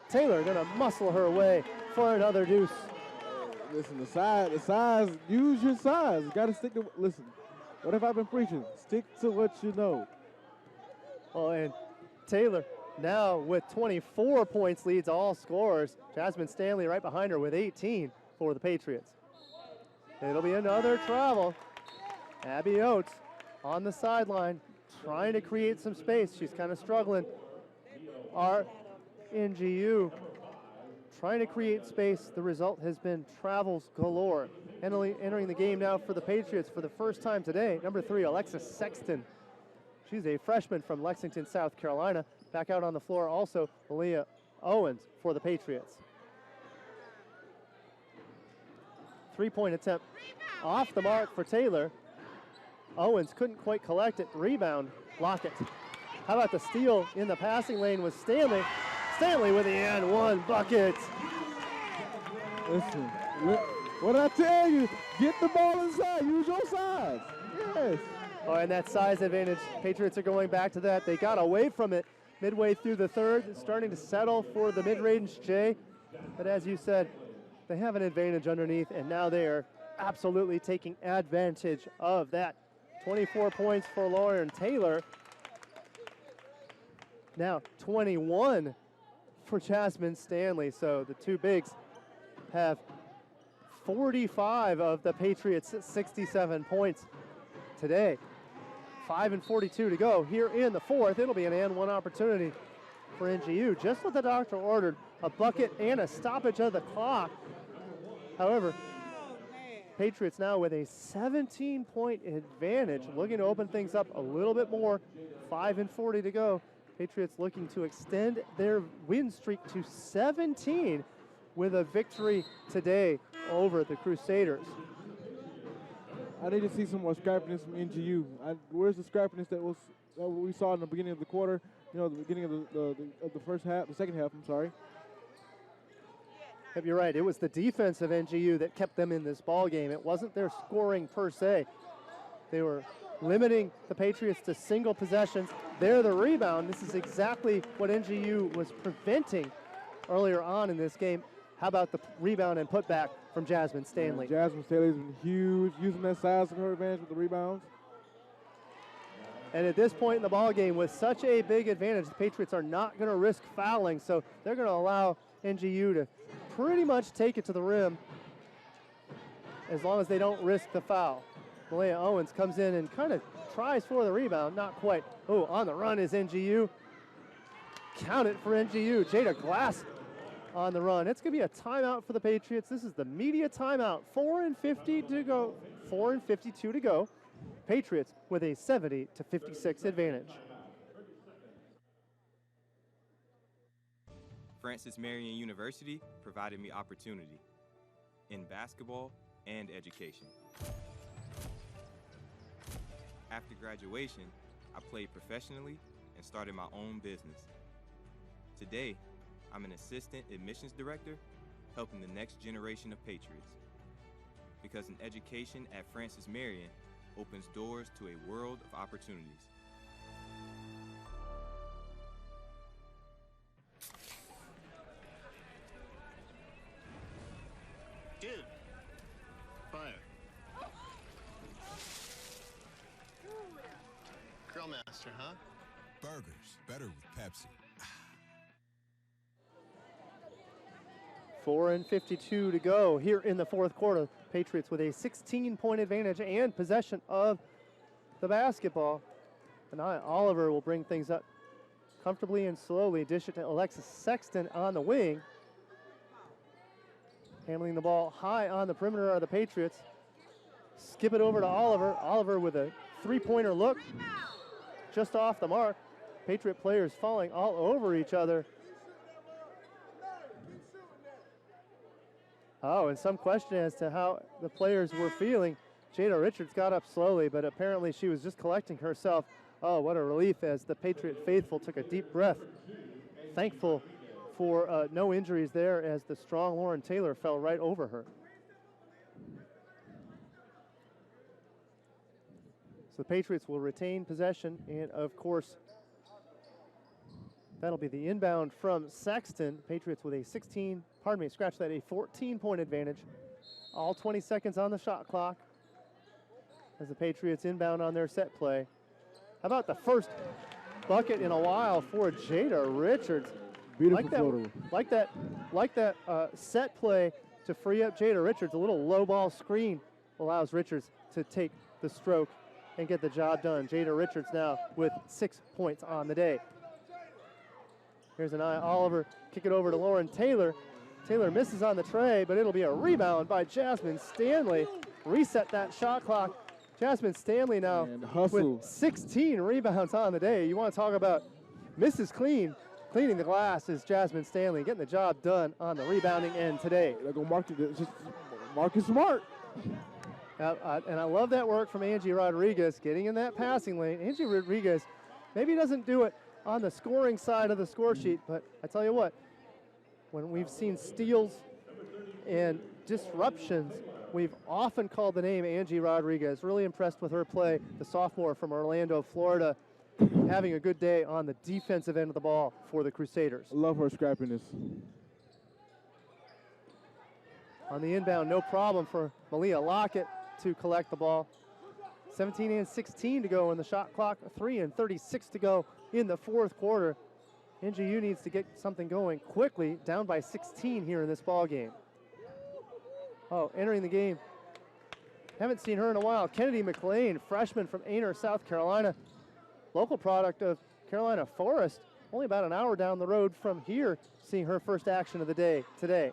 Taylor going to muscle her way for another deuce. Listen, the size, use your size. You got to stick to, listen, what have I been preaching? Stick to what you know. Oh, and Taylor now with 24 points leads all scorers. Jasmine Stanley right behind her with 18 for the Patriots. It'll be another travel. Abby Oates on the sideline trying to create some space. She's kind of struggling. Our NGU trying to create space. The result has been travels galore. Entering the game now for the Patriots for the first time today, number 3, Alexis Sexton. She's a freshman from Lexington, South Carolina. Back out on the floor also, Aaliyah Owens for the Patriots. 3-point attempt off the mark for Taylor. Owens couldn't quite collect it. Rebound, Lockett. How about the steal in the passing lane with Stanley? Stanley with the and one bucket. Listen, what did I tell you? Get the ball inside. Use your size. Yes. Oh, and that size advantage. Patriots are going back to that. They got away from it midway through the third, starting to settle for the mid-range J. But as you said, they have an advantage underneath, and now they are absolutely taking advantage of that. 24 points for Lauren Taylor. Now 21 for Jasmine Stanley. So the two bigs have 45 of the Patriots' 67 points today. 5:42 to go here in the fourth. It'll be an and one opportunity for NGU. Just what the doctor ordered. a bucket and a stoppage of the clock. However, Patriots now with a 17-point advantage, looking to open things up a little bit more. 5:40 to go. Patriots looking to extend their win streak to 17 with a victory today over the Crusaders. I need to see some more scrappiness from NGU. Where's the scrappiness that we saw in the beginning of the quarter? You know, the beginning of the first half, the second half. I'm sorry. Yep, you're right. It was the defense of NGU that kept them in this ball game. It wasn't their scoring per se. They were limiting the Patriots to single possessions. They're the rebound. This is exactly what NGU was preventing earlier on in this game. How about the rebound and putback from Jasmine Stanley? Jasmine Stanley's been huge, using that size to her advantage with the rebounds. And at this point in the ball game, with such a big advantage, the Patriots are not going to risk fouling, so they're going to allow NGU to pretty much take it to the rim as long as they don't risk the foul. Malaya Owens comes in and kind of tries for the rebound, not quite. Oh, on the run is NGU. Count it for NGU. Jada Glass on the run. It's going to be a timeout for the Patriots. This is the media timeout. 4:50 to go. 4:52 to go. Patriots with a 70-56 advantage. Francis Marion University provided me opportunity in basketball and education. After graduation, I played professionally and started my own business. Today, I'm an assistant admissions director helping the next generation of Patriots. Because an education at Francis Marion opens doors to a world of opportunities. Dude. Fire. Grill master, huh? Burgers, better with Pepsi. 4:52 to go here in the fourth quarter. Patriots with a 16-point advantage and possession of the basketball. And Oliver will bring things up comfortably and slowly. Dish it to Alexis Sexton on the wing. Handling the ball high on the perimeter are the Patriots. Skip it over to Oliver. Oliver with a three-pointer look. Just off the mark. Patriot players falling all over each other. Oh, and some question as to how the players were feeling. Jada Richards got up slowly, but apparently she was just collecting herself. Oh, what a relief as the Patriot faithful took a deep breath. Thankful for no injuries there as the strong Lauren Taylor fell right over her. So the Patriots will retain possession, and of course, that'll be the inbound from Sexton. Patriots with a 14-point advantage. All 20 seconds on the shot clock as the Patriots inbound on their set play. How about the first bucket in a while for Jada Richards? Beautiful photo. Like that set play to free up Jada Richards. A little low ball screen allows Richards to take the stroke and get the job done. Jada Richards now with 6 points on the day. Here's an eye. Oliver, kick it over to Lauren Taylor. Taylor misses on the tray, but it'll be a rebound by Jasmine Stanley. Reset that shot clock. Jasmine Stanley now with 16 rebounds on the day. You want to talk about Mrs. Clean. Cleaning the glass is Jasmine Stanley, getting the job done on the rebounding end today. They're going to mark it. Just Marcus Smart. And I love that work from Angie Rodriguez, getting in that passing lane. Angie Rodriguez maybe doesn't do it on the scoring side of the score sheet, but I tell you what, when we've seen steals and disruptions, we've often called the name Angie Rodriguez. Really impressed with her play, the sophomore from Orlando, Florida, having a good day on the defensive end of the ball for the Crusaders. I love her scrappiness. On the inbound, no problem for Malia Lockett to collect the ball. 17:16 to go in the shot clock, 3:36 to go in the fourth quarter. NGU needs to get something going quickly, down by 16 here in this ball game. Oh, entering the game. Haven't seen her in a while. Kennedy McLean, freshman from Ainer, South Carolina. Local product of Carolina Forest, only about an hour down the road from here, seeing her first action of the day today.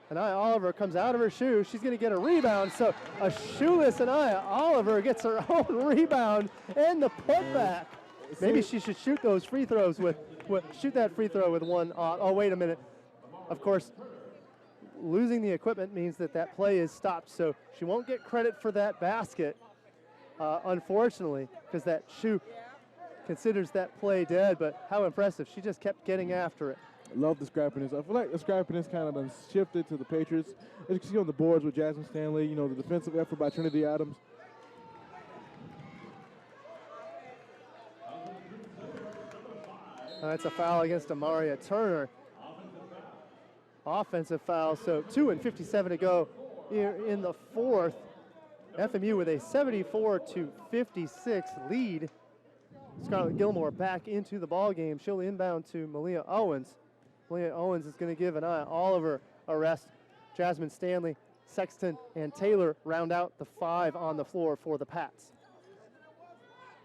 Anaya Oliver comes out of her shoe. She's going to get a rebound. So a shoeless Anaya Oliver gets her own rebound and the putback. Maybe she should shoot those free throws shoot that free throw with one. Oh, wait a minute. Of course, losing the equipment means that play is stopped. So she won't get credit for that basket, unfortunately, because that shoe considers that play dead. But how impressive. She just kept getting after it. Love the scrappiness. I feel like the scrappiness kind of done shifted to the Patriots. As you can see on the boards with Jasmine Stanley, you know, the defensive effort by Trinity Adams. That's a foul against Amaria Turner. Offensive foul, so 2:57 to go here in the fourth. FMU with a 74-56 lead. Scarlett Gilmore back into the ball game. She'll inbound to Malia Owens. Malia Owens is going to give Anaya Oliver a rest. Jasmine Stanley, Sexton, and Taylor round out the 5 on the floor for the Pats.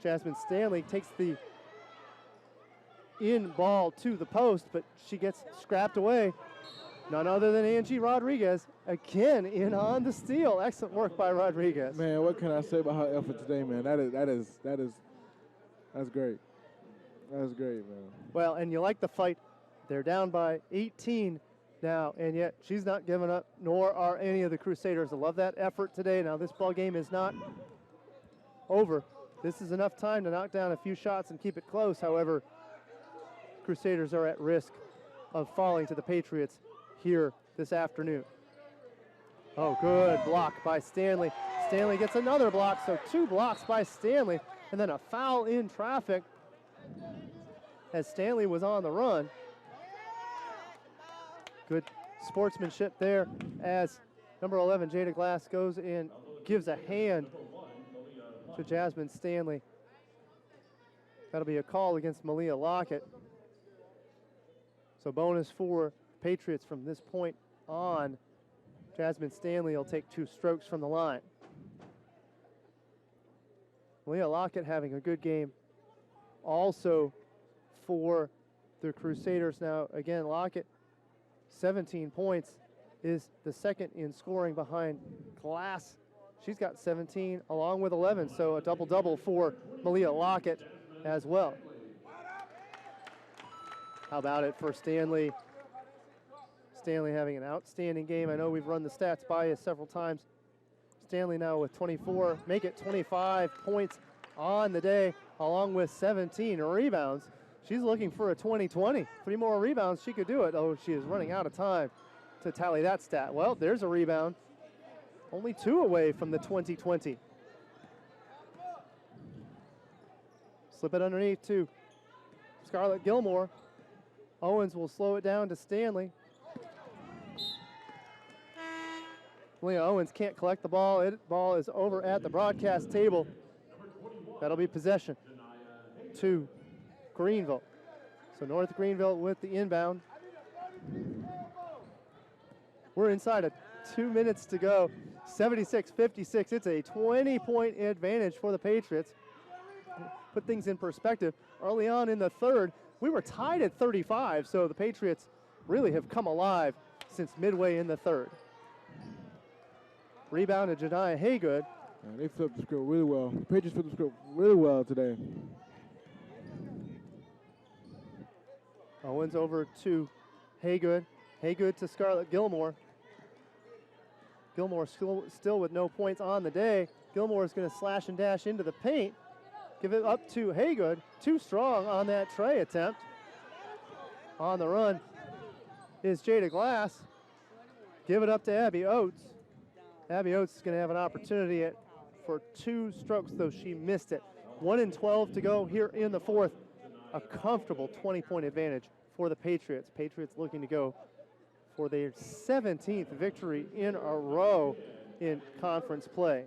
Jasmine Stanley takes the in ball to the post, but she gets scrapped away. None other than Angie Rodriguez, again in on the steal. Excellent work by Rodriguez. Man, what can I say about her effort today, man? That's great. That's great, man. Well, and you like the fight. They're down by 18 now, and yet she's not giving up, nor are any of the Crusaders. I love that effort today. Now, this ball game is not over. This is enough time to knock down a few shots and keep it close. However, Crusaders are at risk of falling to the Patriots here this afternoon. Oh, good block by Stanley. Stanley gets another block, so 2 blocks by Stanley, and then a foul in traffic as Stanley was on the run. Good sportsmanship there as number 11, Jada Glass, goes and gives a hand to Jasmine Stanley. That'll be a call against Malia Lockett. So bonus for Patriots from this point on. Jasmine Stanley will take 2 strokes from the line. Malia Lockett having a good game also for the Crusaders. Now, again, Lockett, 17 points, is the second in scoring behind Glass. She's got 17 along with 11, so a double-double for Malia Lockett as well. How about it for Stanley? Stanley having an outstanding game. I know we've run the stats by you several times. Stanley now with 24, make it 25 points on the day, along with 17 rebounds. She's looking for a 20-20. 3 more rebounds, she could do it. Oh, she is running out of time to tally that stat. Well, there's a rebound. Only 2 away from the 20-20. Slip it underneath to Scarlett Gilmore. Owens will slow it down to Stanley. Leah Owens can't collect the ball. Ball is over at the broadcast table. That'll be possession to Greenville. So North Greenville with the inbound. We're inside of 2 minutes to go. 76-56. It's a 20-point advantage for the Patriots. Put things in perspective. Early on in the third, we were tied at 35, so the Patriots really have come alive since midway in the third. Rebound to Jediah Haygood. Man, they flipped the script really well. The Patriots flipped the script really well today. Owens over to Haygood. Haygood to Scarlett Gilmore. Gilmore still with no points on the day. Gilmore is going to slash and dash into the paint. Give it up to Haygood. Too strong on that tray attempt. On the run is Jada Glass. Give it up to Abby Oates. Abby Oates is going to have an opportunity for 2 strokes, though she missed it. 1-12 to go here in the fourth. A comfortable 20-point advantage for the Patriots. Patriots looking to go for their 17th victory in a row in conference play.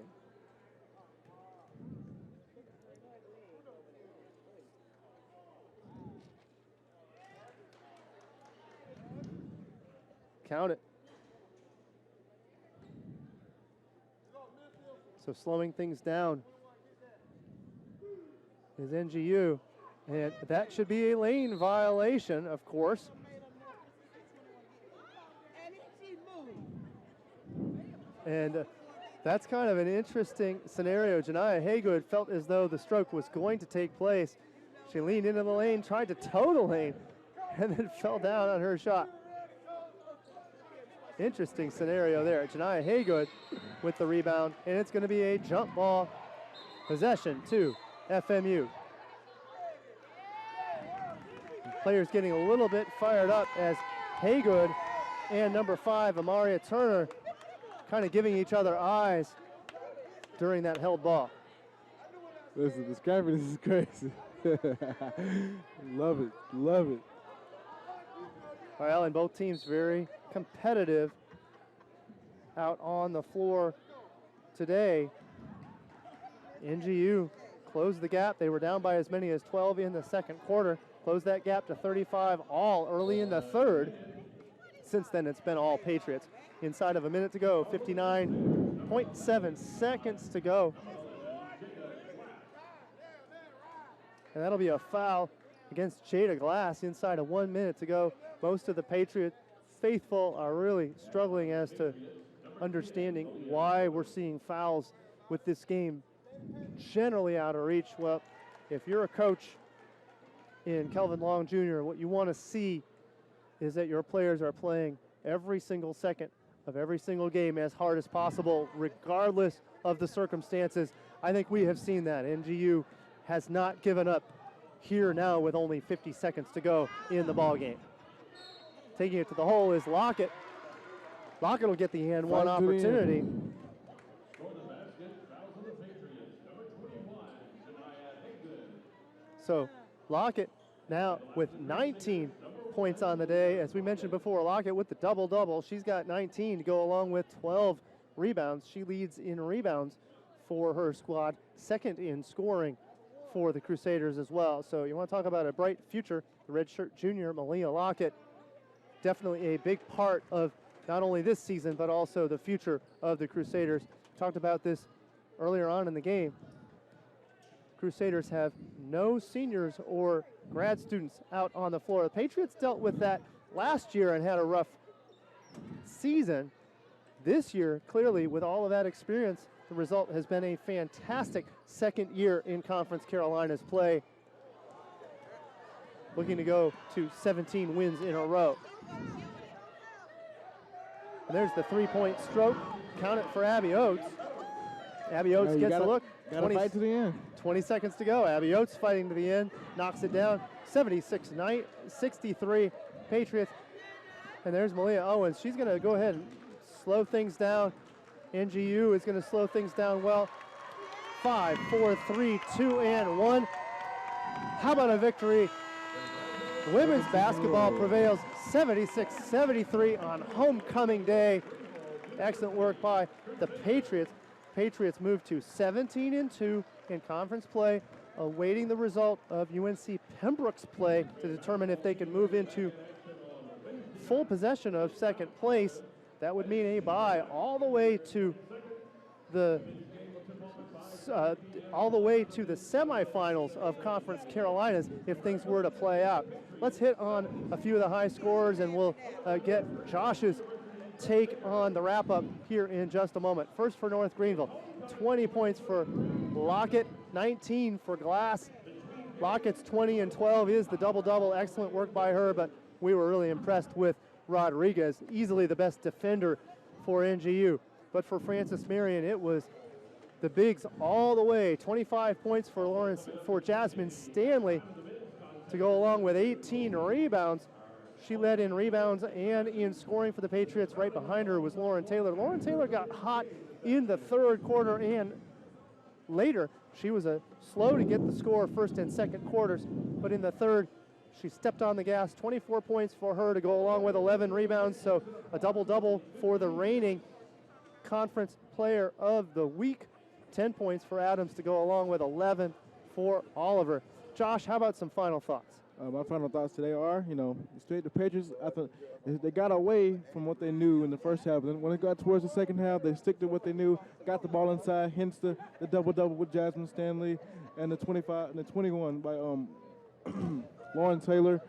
Count it. So slowing things down is NGU. And that should be a lane violation, of course. And that's kind of an interesting scenario. Janiyah Haygood felt as though the stroke was going to take place. She leaned into the lane, tried to toe the lane, and then fell down on her shot. Interesting scenario there. Janiyah Haygood with the rebound, and it's going to be a jump ball possession to FMU. Players getting a little bit fired up as Haygood and number 5, Amaria Turner, kind of giving each other eyes during that held ball. Listen, describing this is crazy. Love it, love it. Well, and both teams very competitive out on the floor today. NGU closed the gap. They were down by as many as 12 in the second quarter. Closed that gap to 35 all early in the third. Since then, it's been all Patriots. Inside of a minute to go, 59.7 seconds to go. And that'll be a foul against Jada Glass inside of 1 minute to go. Most of the Patriot faithful are really struggling as to understanding why we're seeing fouls with this game generally out of reach. Well, if you're a coach in Kelvin Long Jr., what you want to see is that your players are playing every single second of every single game as hard as possible, regardless of the circumstances. I think we have seen that. NGU has not given up here now with only 50 seconds to go in the ball game. Taking it to the hole is Lockett. Lockett will get the and one opportunity. So Lockett now with 19 points on the day. As we mentioned before, Lockett with the double-double. She's got 19 to go along with 12 rebounds. She leads in rebounds for her squad, second in scoring for the Crusaders as well. So you want to talk about a bright future. The redshirt junior, Malia Lockett, definitely a big part of not only this season, but also the future of the Crusaders. Talked about this earlier on in the game. Crusaders have no seniors or grad students out on the floor. The Patriots dealt with that last year and had a rough season. This year, clearly, with all of that experience, the result has been a fantastic second year in Conference Carolinas play. Looking to go to 17 wins in a row. And there's the three-point stroke. Count it for Abby Oates. Abby Oates gets a look. Gotta fight to the end. 20 seconds to go. Abby Oates fighting to the end. Knocks it down. 76-63 Patriots. And there's Malia Owens. She's going to go ahead and slow things down. NGU is going to slow things down well. 5, 4, 3, 2, and 1. How about a victory? Women's basketball prevails 76-73 on homecoming day. Excellent work by the Patriots. Patriots move to 17-2 in conference play, awaiting the result of UNC Pembroke's play to determine if they can move into full possession of second place. That would mean a bye all the way to the semifinals of Conference Carolinas if things were to play out. Let's hit on a few of the high scores, and we'll get Josh's take on the wrap-up here in just a moment. First for North Greenville, 20 points for Lockett, 19 for Glass. Lockett's 20 and 12 is the double-double. Excellent work by her, but we were really impressed with Rodriguez, easily the best defender for NGU. But for Francis Marion, it was the bigs all the way. 25 points for Jasmine Stanley to go along with 18 rebounds. She led in rebounds and in scoring for the Patriots. Right behind her was Lauren Taylor. Lauren Taylor got hot in the third quarter and later. She was slow to get the score first and second quarters, but in the third, she stepped on the gas. 24 points for her to go along with 11 rebounds, so a double-double for the reigning Conference Player of the Week. 10 points for Adams to go along with 11 for Oliver. Josh, how about some final thoughts? My final thoughts today are, straight the Patriots. I thought they got away from what they knew in the first half. Then when it got towards the second half, they stick to what they knew. Got the ball inside. Hence the double with Jasmine Stanley and the 25 and the 21 by Lauren Taylor.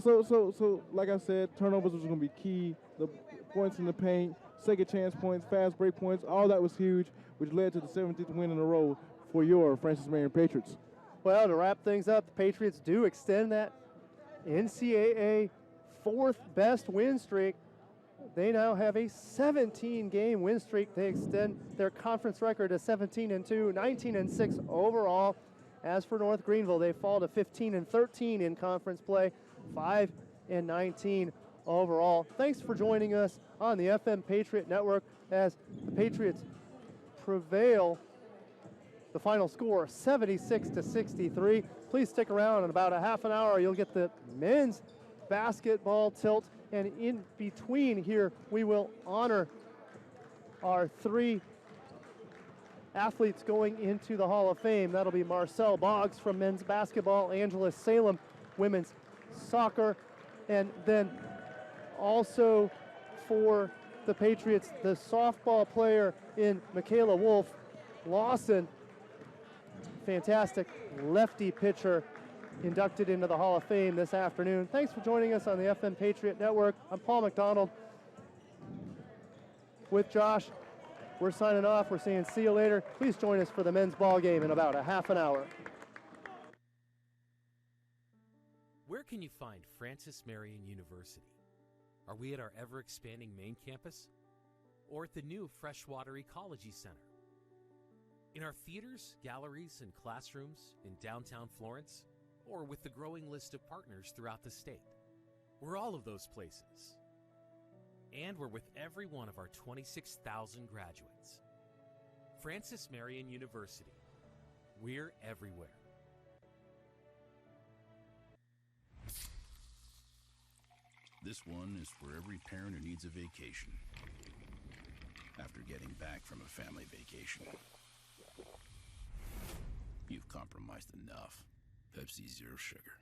So like I said, turnovers was going to be key. The points in the paint, second chance points, fast break points, all that was huge, which led to the 17th win in a row for your Francis Marion Patriots. Well, to wrap things up, the Patriots do extend that NCAA fourth best win streak. They now have a 17-game win streak. They extend their conference record to 17-2, 19-6 overall. As for North Greenville, they fall to 15-13 in conference play, 5-19 overall. Thanks for joining us on the FM Patriot Network as the Patriots prevail. The final score, 76-63. Please stick around. In about a half an hour, you'll get the men's basketball tilt. And in between here, we will honor our 3 athletes going into the Hall of Fame. That'll be Marcel Boggs from men's basketball, Angela Salem, women's soccer, and then also for the Patriots, the softball player in Michaela Wolf Lawson. Fantastic lefty pitcher inducted into the Hall of Fame this afternoon. Thanks for joining us on the FM Patriot Network. I'm Paul McDonald with Josh. We're signing off. We're saying see you later. Please join us for the men's ball game in about a half an hour. Where can you find Francis Marion University? Are we at our ever-expanding main campus? Or at the new Freshwater Ecology Center? In our theaters, galleries, and classrooms in downtown Florence? Or with the growing list of partners throughout the state? We're all of those places. And we're with every one of our 26,000 graduates. Francis Marion University. We're everywhere. This one is for every parent who needs a vacation after getting back from a family vacation. You've compromised enough. Pepsi Zero Sugar.